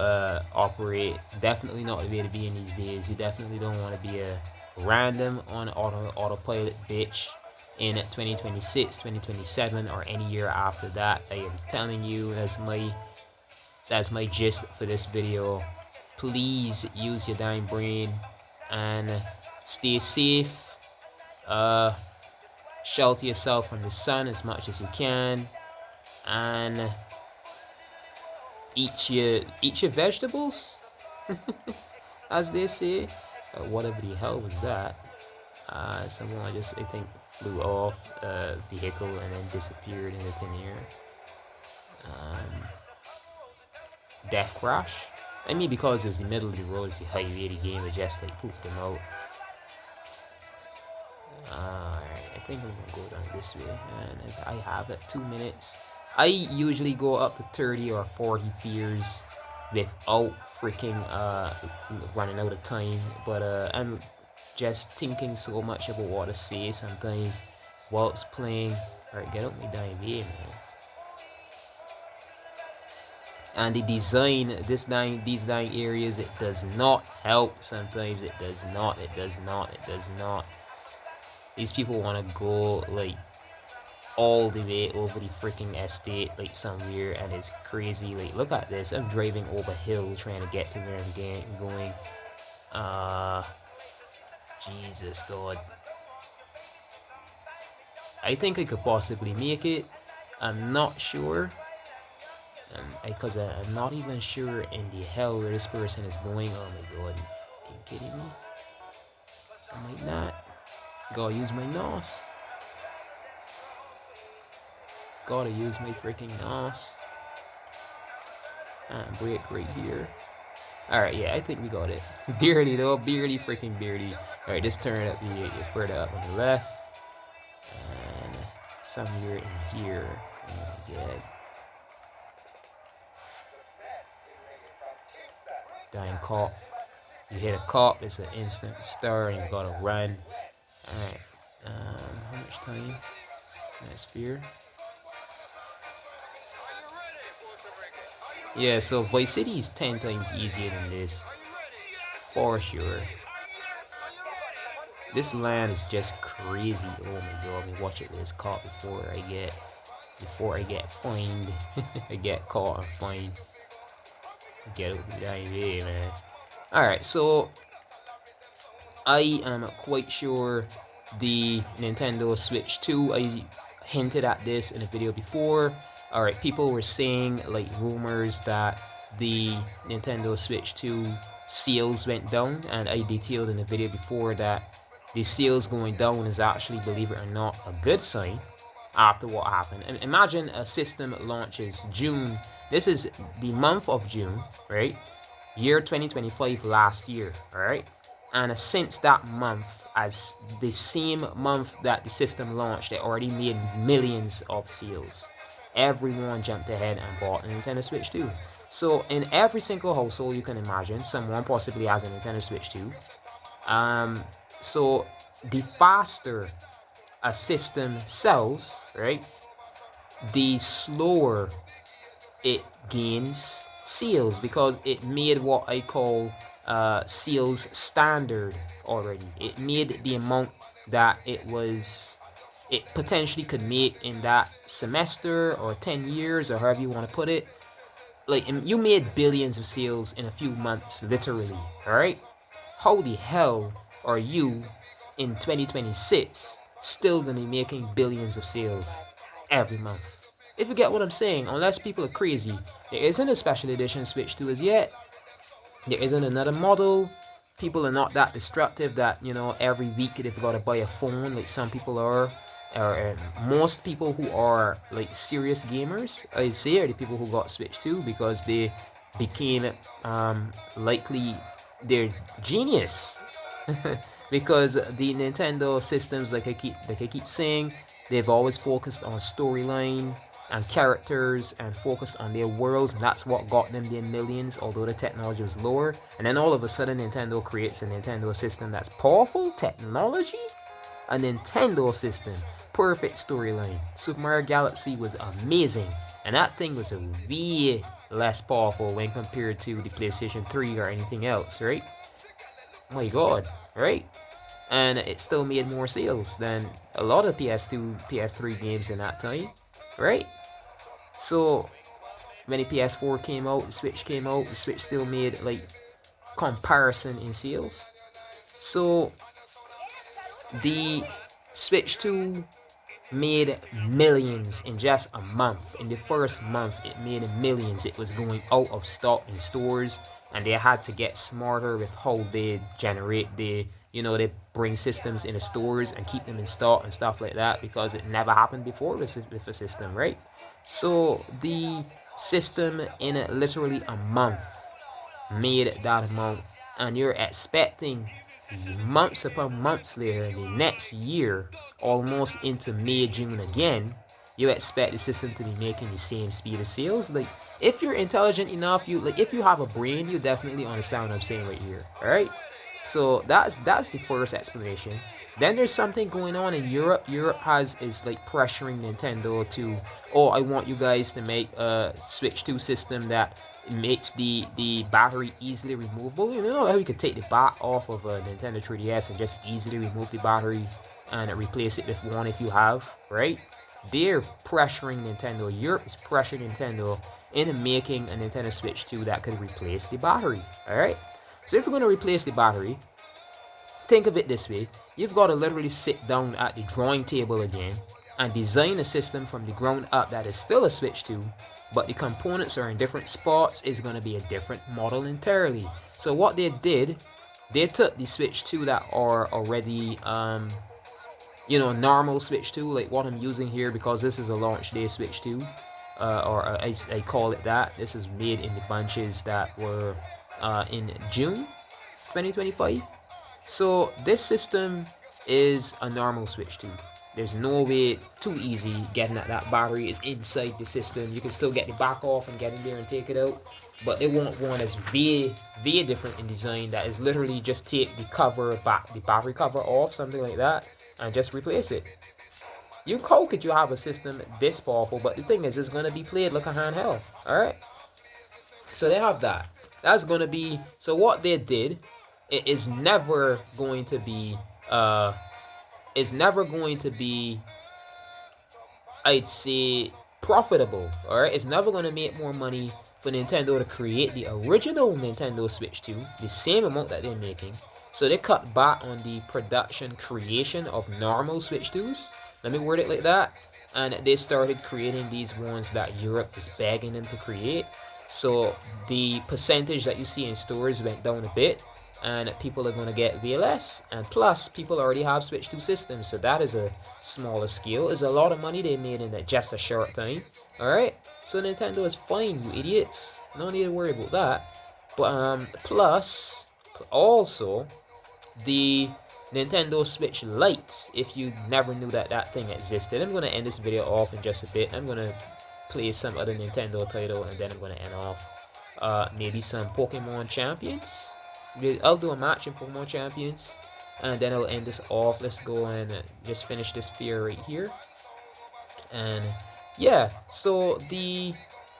operate. Definitely not the way to be in these days. You definitely don't want to be a random on autopilot bitch in 2026, 2027, or any year after that. I am telling you, that's my gist for this video. Please use your dime brain and stay safe. Shelter yourself from the sun as much as you can, and eat your vegetables, as they say. Whatever the hell was that? Someone I think flew off vehicle and then disappeared in the thin air. Death crash. I mean, because it's the middle of the road, it's the highway, the game would just like poof them out. Alright, I think I'm gonna go down this way, and I have it 2 minutes. I usually go up to 30 or 40 fears without freaking running out of time, but I'm just thinking so much about what to say sometimes whilst playing. Alright, get out my damn way, man. And the design, these nine areas, it does not help sometimes. It does not. These people want to go like all the way over the freaking estate like somewhere, and it's crazy. Like, look at this. I'm driving over hill trying to get to where I'm going. Jesus God. I think I could possibly make it. I'm not sure. Because I'm not even sure in the hell where this person is going. Oh my God. Are you kidding me? I might not. Gotta use my NOS. Gotta use my freaking NOS. And break right here. Alright, yeah, I think we got it. Barely though, barely. Alright, just turn up further up on the left. And somewhere in here. Oh my God. Dying cop. You hit a cop, it's an instant stir, and you gotta run. Alright. How much time? That's fear. Yeah, so Vice City is 10 times easier than this. For sure. This land is just crazy. Oh my god, let me watch it with this cop before I get fined. I get caught and fined. Get over that idea, man. Alright, so I am quite sure the Nintendo Switch 2, I hinted at this in a video before. Alright, people were saying, like, rumors that the Nintendo Switch 2 sales went down, and I detailed in the video before that the sales going down is actually, believe it or not, a good sign after what happened. And imagine a system launches June. This is the month of June, right? Year 2025, last year, alright? And since that month, as the same month that the system launched, it already made millions of sales. Everyone jumped ahead and bought a Nintendo Switch 2. So in every single household you can imagine, someone possibly has a Nintendo Switch 2. So the faster a system sells, right, the slower it gains sales, because it made what I call sales standard already. It made the amount that it potentially could make in that semester or 10 years or however you want to put it. Like, you made billions of sales in a few months, literally, alright? How the hell are you in 2026 still gonna be making billions of sales every month? If you get what I'm saying, unless people are crazy, there isn't a special edition Switch 2 as yet. There isn't another model. People are not that destructive that, you know, every week they've got to buy a phone like some people are. Or most people who are like serious gamers, I'd say, are the people who got Switch 2 because they became likely they're genius. Because the Nintendo systems, like I keep saying, they've always focused on storyline and characters and focused on their worlds, and that's what got them their millions, although the technology was lower. And then all of a sudden Nintendo creates a Nintendo system that's powerful technology, a Nintendo system, perfect storyline. Super Mario Galaxy was amazing, and that thing was way less powerful when compared to the PlayStation 3 or anything else, right? Oh my god, right? And it still made more sales than a lot of PS2, PS3 games in that time, right? So when the PS4 came out, the Switch came out, the Switch still made like comparison in sales. So the Switch 2 made millions in just a month. In the first month, it made millions. It was going out of stock in stores, and they had to get smarter with how they generate they bring systems into stores and keep them in stock and stuff like that, because it never happened before with a system, right? So the system in literally a month made that amount, and you're expecting months upon months later, the next year, almost into May, June again, you expect the system to be making the same speed of sales. Like, if you're intelligent enough, if you have a brain, you definitely understand what I'm saying right here. Alright? So that's the first explanation. Then there's something going on in Europe. Europe is like pressuring Nintendo to, oh, I want you guys to make a Switch 2 system that makes the battery easily removable. You know how you could take the back off of a Nintendo 3DS and just easily remove the battery and replace it with one if you have, right? They're pressuring Nintendo. Europe is pressuring Nintendo into making a Nintendo Switch 2 that could replace the battery, alright? So if you're going to replace the battery, think of it this way. You've got to literally sit down at the drawing table again and design a system from the ground up that is still a Switch 2, but the components are in different spots. It's going to be a different model entirely. So what they did, they took the Switch 2 that are already, normal Switch 2, like what I'm using here, because this is a launch day Switch 2, or I call it that. This is made in the bunches that were in June 2025. So this system is a normal Switch 2. There's no way too easy getting at that battery is inside the system. You can still get the back off and get in there and take it out. but they want one that's very, very different in design, that is literally just take the cover back, the battery cover off, something like that, and just replace it. How could you have a system this powerful, but the thing is, it's going to be played like a handheld, alright? So they have that. That's going to be, so what they did, it is never going to be, it's never going to be, I'd say, profitable, alright? It's never going to make more money for Nintendo to create the original Nintendo Switch 2, the same amount that they're making. So they cut back on the production creation of normal Switch 2s. Let me word it like that. And they started creating these ones that Europe is begging them to create. So the percentage that you see in stores went down a bit, and people are going to get way less. And plus, people already have Switch 2 systems, so that is a smaller scale. It's a lot of money they made in just a short time. Alright? So Nintendo is fine, you idiots. No need to worry about that. But plus, also, the Nintendo Switch Lite, if you never knew that that thing existed. I'm going to end this video off in just a bit. I'm going to play some other Nintendo title, and then I'm going to end off maybe some Pokemon Champions. I'll do a match in Pokemon Champions, and then I'll end this off. Let's go and just finish this sphere right here. And yeah, so the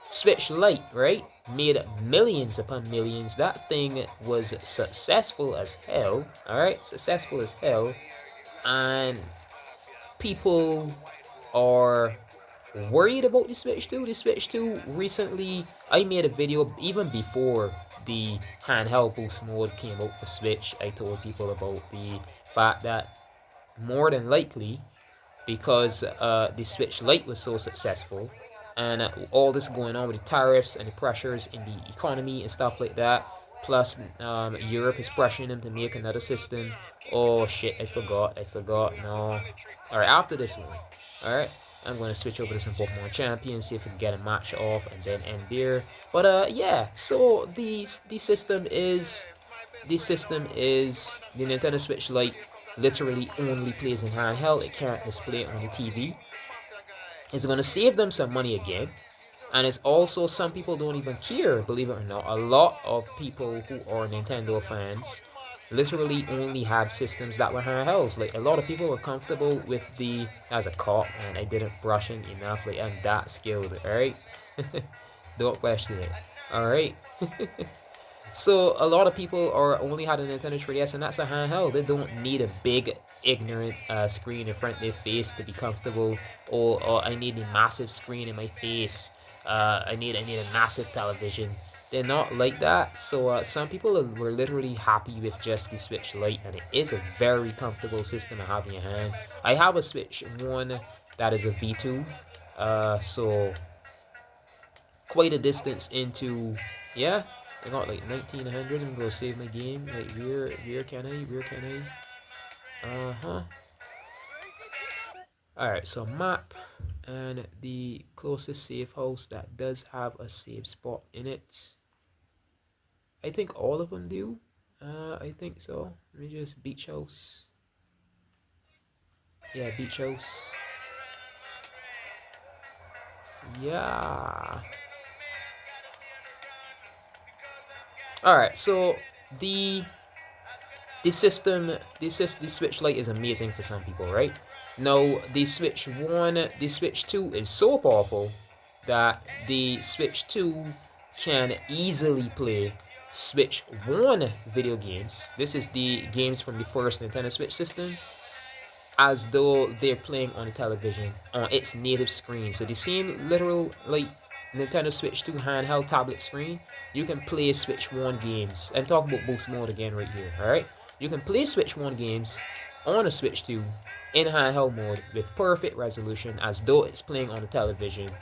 Switch Lite, right, made millions upon millions. That thing was successful as hell, alright, successful as hell, and people are worried about the Switch 2. The Switch 2 recently, I made a video even before the handheld boost mode came out for Switch. I told people about the fact that more than likely, because the Switch Lite was so successful, and all this going on with the tariffs and the pressures in the economy and stuff like that, plus Europe is pressuring them to make another system. Oh shit, I forgot, no. Alright, after this one, alright, I'm going to switch over to some Pokemon Champions, see if we can get a match off, and then end there. But yeah, so the system is the Nintendo Switch Lite literally only plays in handheld. It can't display it on the TV. It's going to save them some money again. And it's also, some people don't even care, believe it or not. A lot of people who are Nintendo fans literally only had systems that were handhelds. Like, a lot of people were comfortable with the, as a cop, and I didn't brush it enough. Like, I'm that skilled, alright? Don't question it, alright? So a lot of people are only had a Nintendo 3DS, and that's a handheld. They don't need a big ignorant screen in front of their face to be comfortable. Or I need a massive screen in my face. I need a massive television. They're not like that. So some people were literally happy with just the Switch Lite, and it is a very comfortable system to have in your hand. I have a Switch 1 that is a V2. So quite a distance into, yeah. I got like 1900. I'm gonna save my game. Like, where can I? Alright, so map, and the closest safe house that does have a save spot in it. I think all of them do. I think so. Let me just, beach house. Yeah, beach house. Yeah. Alright, so the Switch Lite is amazing for some people, right? Now, the Switch 1, the Switch 2 is so powerful that the Switch 2 can easily play Switch 1 video games. This is the games from the first Nintendo Switch system, as though they're playing on the television on its native screen. So the same literal, like, Nintendo Switch 2 handheld tablet screen, you can play Switch 1 games. I'm talking about boost mode again right here, alright? You can play Switch 1 games on a Switch 2 in handheld mode with perfect resolution, as though it's playing on the television.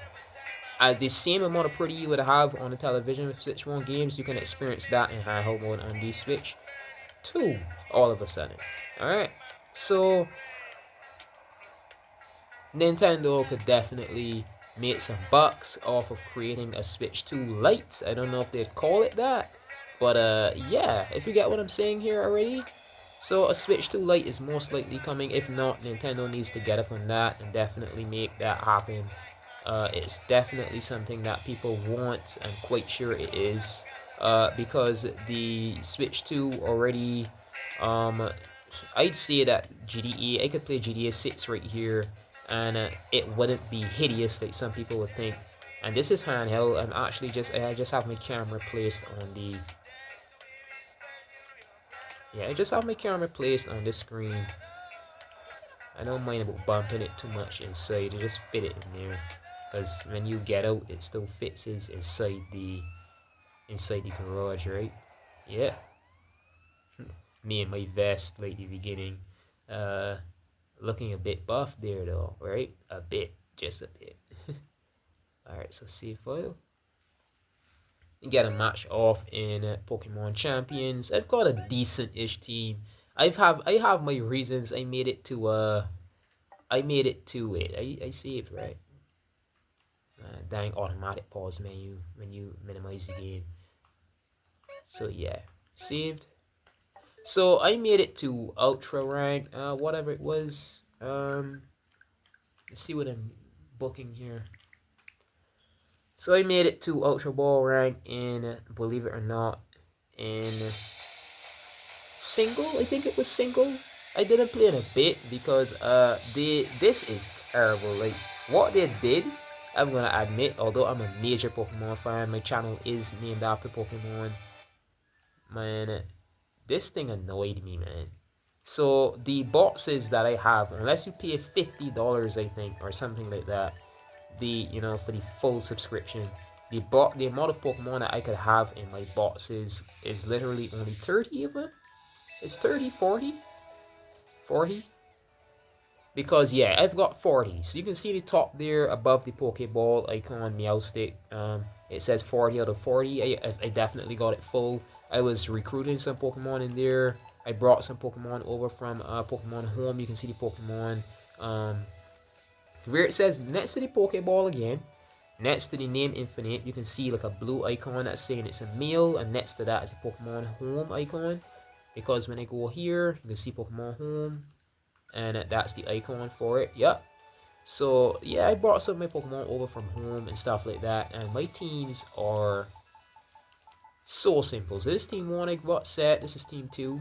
The same amount of pretty you would have on the television with Switch 1 games, you can experience that in handheld mode on the Switch 2 all of a sudden. Alright? So Nintendo could definitely make some bucks off of creating a Switch 2 Lite. I don't know if they'd call it that, but yeah, if you get what I'm saying here already. So a Switch 2 Lite is most likely coming. If not, Nintendo needs to get up on that and definitely make that happen. It's definitely something that people want. I'm quite sure it is, because the Switch 2 already, I'd say that I could play GTA 6 right here, and it wouldn't be hideous like some people would think. And this is handheld. I just have my camera placed on the, yeah, I just have my camera placed on this screen. I don't mind about bumping it too much inside. I just fit it in there, because when you get out, it still fits inside the garage, right? Yeah. Me and my vest like the beginning. Uh, Looking a bit buff there though, right? A bit, just a bit. All right, so save file. Get a match off in Pokemon Champions. I've got a decent-ish team. I have my reasons. I made it to it. I saved, right? Dang automatic pause menu when you minimize the game. So yeah, saved. So I made it to ultra rank, whatever it was. Let's see what I'm booking here. So I made it to ultra ball rank in, believe it or not, in single. I think it was single. I didn't play in a bit because this is terrible. Like what they did, I'm gonna admit, although I'm a major Pokemon fan, my channel is named after Pokemon. Man, this thing annoyed me, man. So the boxes that I have, unless you pay $50, I think, or something like that, for the full subscription, the amount of Pokemon that I could have in my boxes is literally only 30 of them. It's 30, 40, 40. Because yeah, I've got 40. So you can see the top there above the Pokeball icon, Meowstic. It says 40 out of 40. I definitely got it full. I was recruiting some Pokemon in there. I brought some Pokemon over from Pokemon Home. You can see the Pokemon. Where it says next to the Pokeball again, next to the name Infinite, you can see like a blue icon that's saying it's a male, and next to that is a Pokemon Home icon. Because when I go here, you can see Pokemon Home, and that's the icon for it. Yep. So yeah, I brought some of my Pokemon over from home and stuff like that, and my teams are so simple. So this team 1 I got set. This is team 2.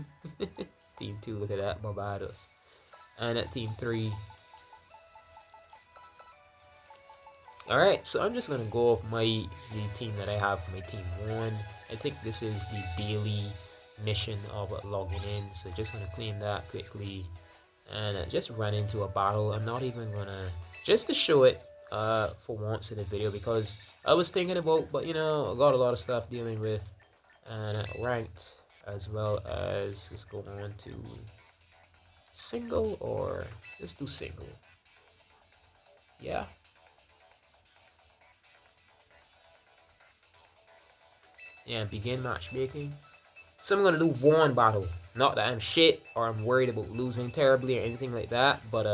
Team 2, look at that, Barbados. And at team 3. Alright, so I'm just gonna go off the team that I have for my team 1. I think this is the daily mission of logging in, so just gonna claim that quickly and just run into a battle. I'm not even gonna, just to show it for once in the video, because I was thinking about, but I got a lot of stuff dealing with, and ranked, as well as, let's go on to single, or let's do single. Yeah. Yeah, begin matchmaking. So I'm gonna do one battle. Not that I'm shit or I'm worried about losing terribly or anything like that, but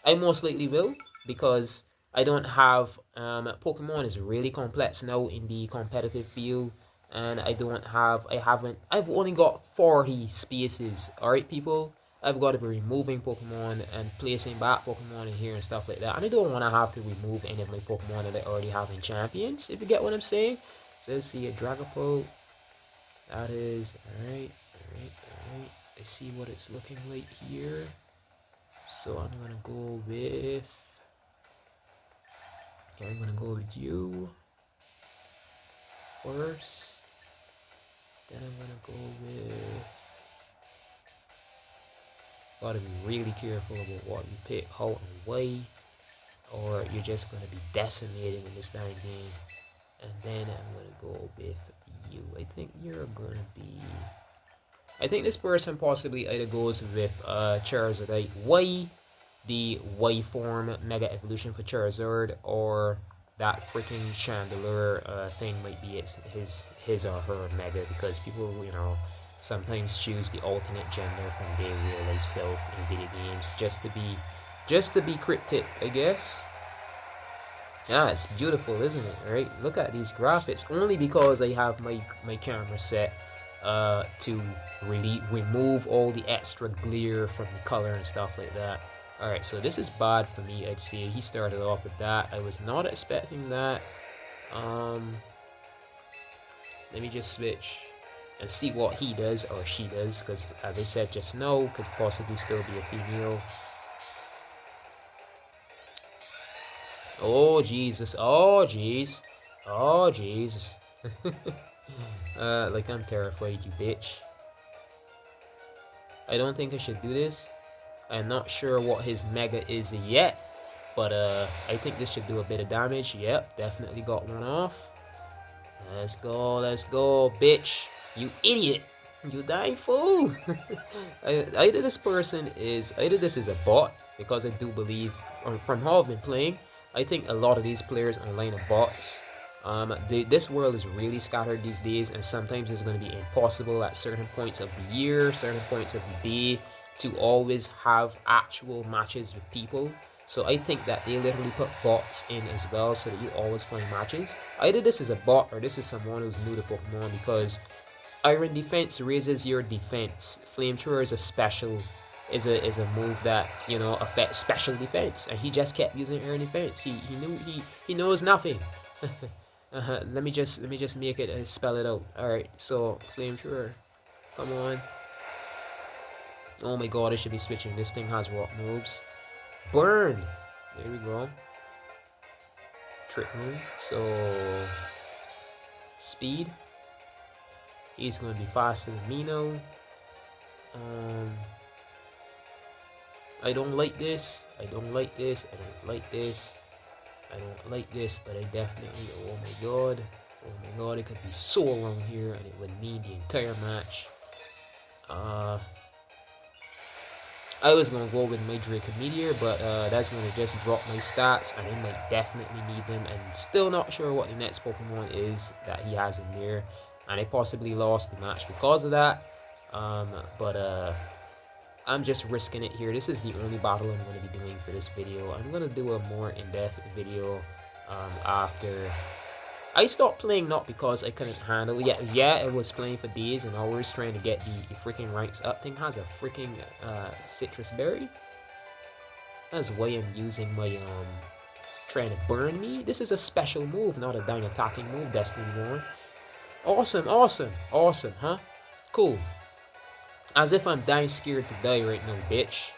I most likely will, because I don't have Pokemon is really complex now in the competitive field, and I've only got 40 spaces. Alright, people, I've got to be removing Pokemon and placing back Pokemon in here and stuff like that, and I don't want to have to remove any of my Pokemon that I already have in Champions, if you get what I'm saying. So let's see, a Dragapult. That is, alright. Let's see what it's looking like here. So I'm gonna go with, okay, I'm gonna go with you first. Then I'm gonna go with, gotta be really careful about what you pick, how and why, or you're just gonna be decimated in this damn game. And then I'm gonna go with you. I think you're gonna be, I think this person possibly either goes with Charizard Y, the Y form Mega Evolution for Charizard, or that freaking Chandelier thing might be his or her Mega, because people, sometimes choose the alternate gender from their real life self in video games just to be cryptic, I guess. Yeah, it's beautiful, isn't it? Right? Look at these graphics. Only because I have my camera set to really remove all the extra glare from the color and stuff like that. Alright, so this is bad for me, I'd say. He started off with that. I was not expecting that. Let me just switch and see what he does or she does, because as I said just now, could possibly still be a female. Oh Jesus, oh jeez, oh Jesus. Like I'm terrified, you bitch. I don't think I should do this. I'm not sure what his mega is yet, but I think this should do a bit of damage. Yep, definitely got one off. Let's go, bitch. You idiot. You die fool. Either this is a bot, because I do believe, from how I've been playing, I think a lot of these players online are bots. This world is really scattered these days, and sometimes it's going to be impossible at certain points of the year, certain points of the day, to always have actual matches with people. So I think that they literally put bots in as well, so that you always find matches. Either this is a bot or this is someone who's new to Pokemon, because Iron Defense raises your defense. Flamethrower is a special, is a move that, you know, affects special defense, and he just kept using Iron Defense. He knows nothing. Let me just make it spell it out. All right, so Flamethrower, come on. Oh my god, I should be switching. This thing has rock moves. Burn! There we go. Trick move. So speed. He's going to be faster than me now. I don't like this. I don't like this. I don't like this. I don't like this, but I definitely, oh my god. Oh my god, it could be so long here, and it would mean the entire match. I was going to go with my Draco Meteor, but that's going to just drop my stats, and I might definitely need them, and still not sure what the next Pokemon is that he has in there, and I possibly lost the match because of that, but I'm just risking it here. This is the only battle I'm going to be doing for this video. I'm going to do a more in-depth video after I stopped playing, not because I couldn't handle it. Yeah, I was playing for days and hours trying to get the freaking ranks up. Thing has a freaking citrus berry. That's why I'm using my trying to burn me. This is a special move, not a dying attacking move. Destiny 1. Awesome, awesome, awesome, huh? Cool. As if I'm dying scared to die right now, bitch.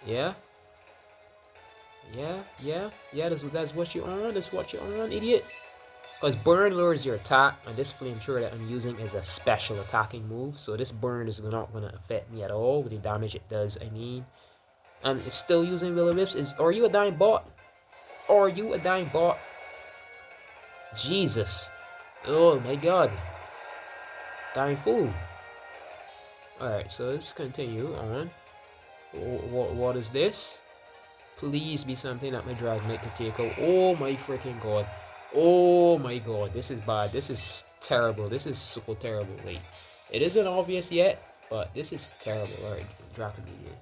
Yeah. Yeah, that's what you're on. That's what you're on, idiot. Because burn lowers your attack, and this flamethrower that I'm using is a special attacking move. So this burn is not going to affect me at all with the damage it does, I mean. And it's still using Will-O-Wisp. Are you a dying bot? Are you a dying bot? Jesus. Oh my god. Dying fool. Alright, so let's continue on. What is this? Please be something that my Dragonite could take out. Oh my freaking god. Oh my god. This is bad. This is terrible. This is so terrible. Wait. It isn't obvious yet, but this is terrible. Alright, Draco Meteor.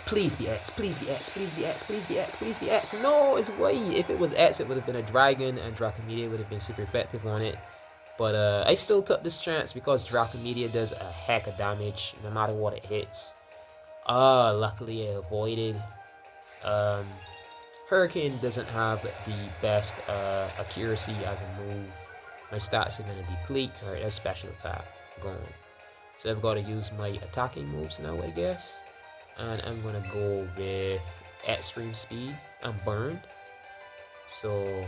Please be X. Please be X. Please be X. Please be X. Please be X. No, it's Y. If it was X, it would have been a dragon, and Draco Meteor would have been super effective on it. But I still took this chance because Draco Meteor does a heck of damage no matter what it hits. Luckily I avoided. Hurricane doesn't have the best accuracy as a move. My stats are going to deplete. Alright, that's special attack. Gone. So I've got to use my attacking moves now, I guess. And I'm going to go with extreme speed. I'm burned. So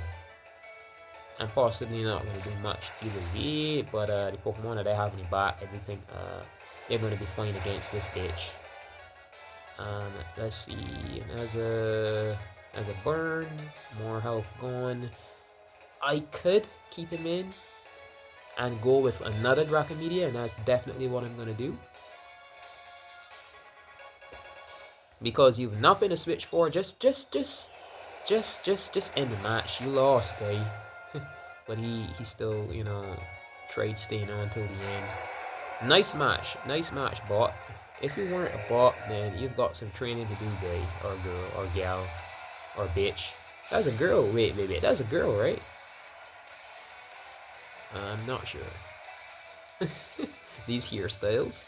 I'm possibly not going to do much either way. But the Pokemon that I have in the back, everything, they're going to be fine against this bitch. Let's see, as a burn, more health gone. I could keep him in and go with another Draco Meteor, and that's definitely what I'm gonna do. Because you've nothing to switch for. Just end the match. You lost, guy. But he still, you know, tried staying on till the end. Nice match, bot. If you weren't a bot, then you've got some training to do, guy, or girl, or gal, or bitch. That's a girl. Wait. That's a girl, right? I'm not sure. These hairstyles.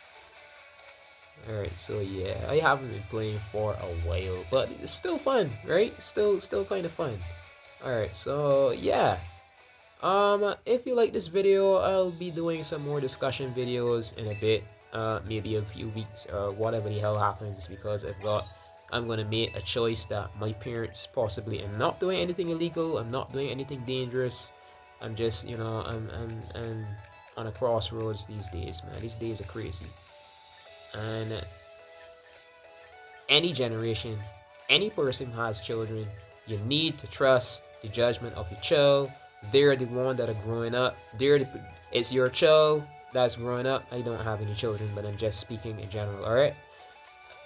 Alright, so yeah, I haven't been playing for a while, but it's still fun, right? Still kind of fun. Alright, so yeah. If you like this video, I'll be doing some more discussion videos in a bit, maybe a few weeks or whatever the hell happens, because I'm gonna make a choice that my parents possibly am not doing anything illegal, I'm not doing anything dangerous. I'm just, I'm on a crossroads these days, man. These days are crazy. And any generation, any person who has children, you need to trust the judgment of your child. They're the one that are growing up. It's your child that's growing up. I don't have any children, but I'm just speaking in general. All right.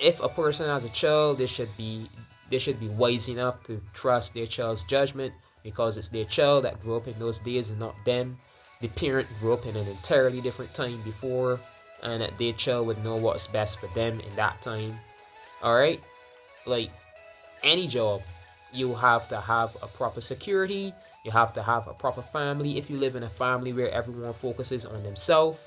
If a person has a child, they should be wise enough to trust their child's judgment, because it's their child that grew up in those days and not them. The parent grew up in an entirely different time before, and that their child would know what's best for them in that time. All right, like any job, you have to have a proper security. You have to have a proper family. If you live in a family where everyone focuses on themselves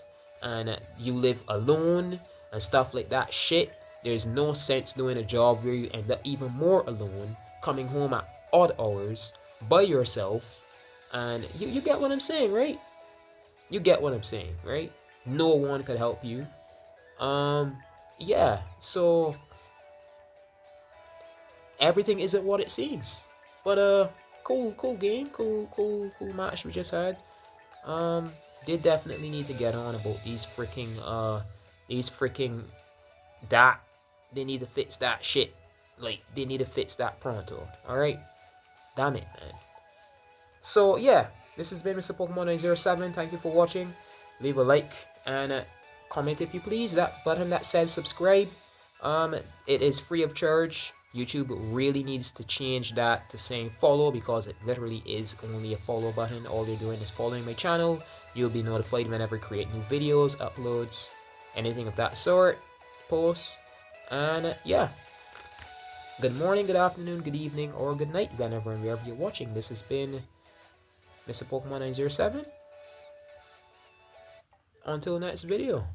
and you live alone and stuff like that, shit, there's no sense doing a job where you end up even more alone, coming home at odd hours by yourself. And you get what I'm saying, right? You get what I'm saying, right? No one could help you. Um, yeah. So everything isn't what it seems. But cool game, cool match we just had. They definitely need to get on about these freaking that. They need to fix that shit. Like they need to fix that pronto. All right, damn it, man. So yeah, this has been Mr. Pokemon 907. Thank you for watching. Leave a like and comment if you please. That button that says subscribe. It is free of charge. YouTube really needs to change that to saying follow, because it literally is only a follow button. All you're doing is following my channel. You'll be notified whenever I create new videos, uploads, anything of that sort, posts. And yeah, good morning, good afternoon, good evening, or good night whenever and wherever you're watching. This has been Mr. Pokemon 907. Until next video.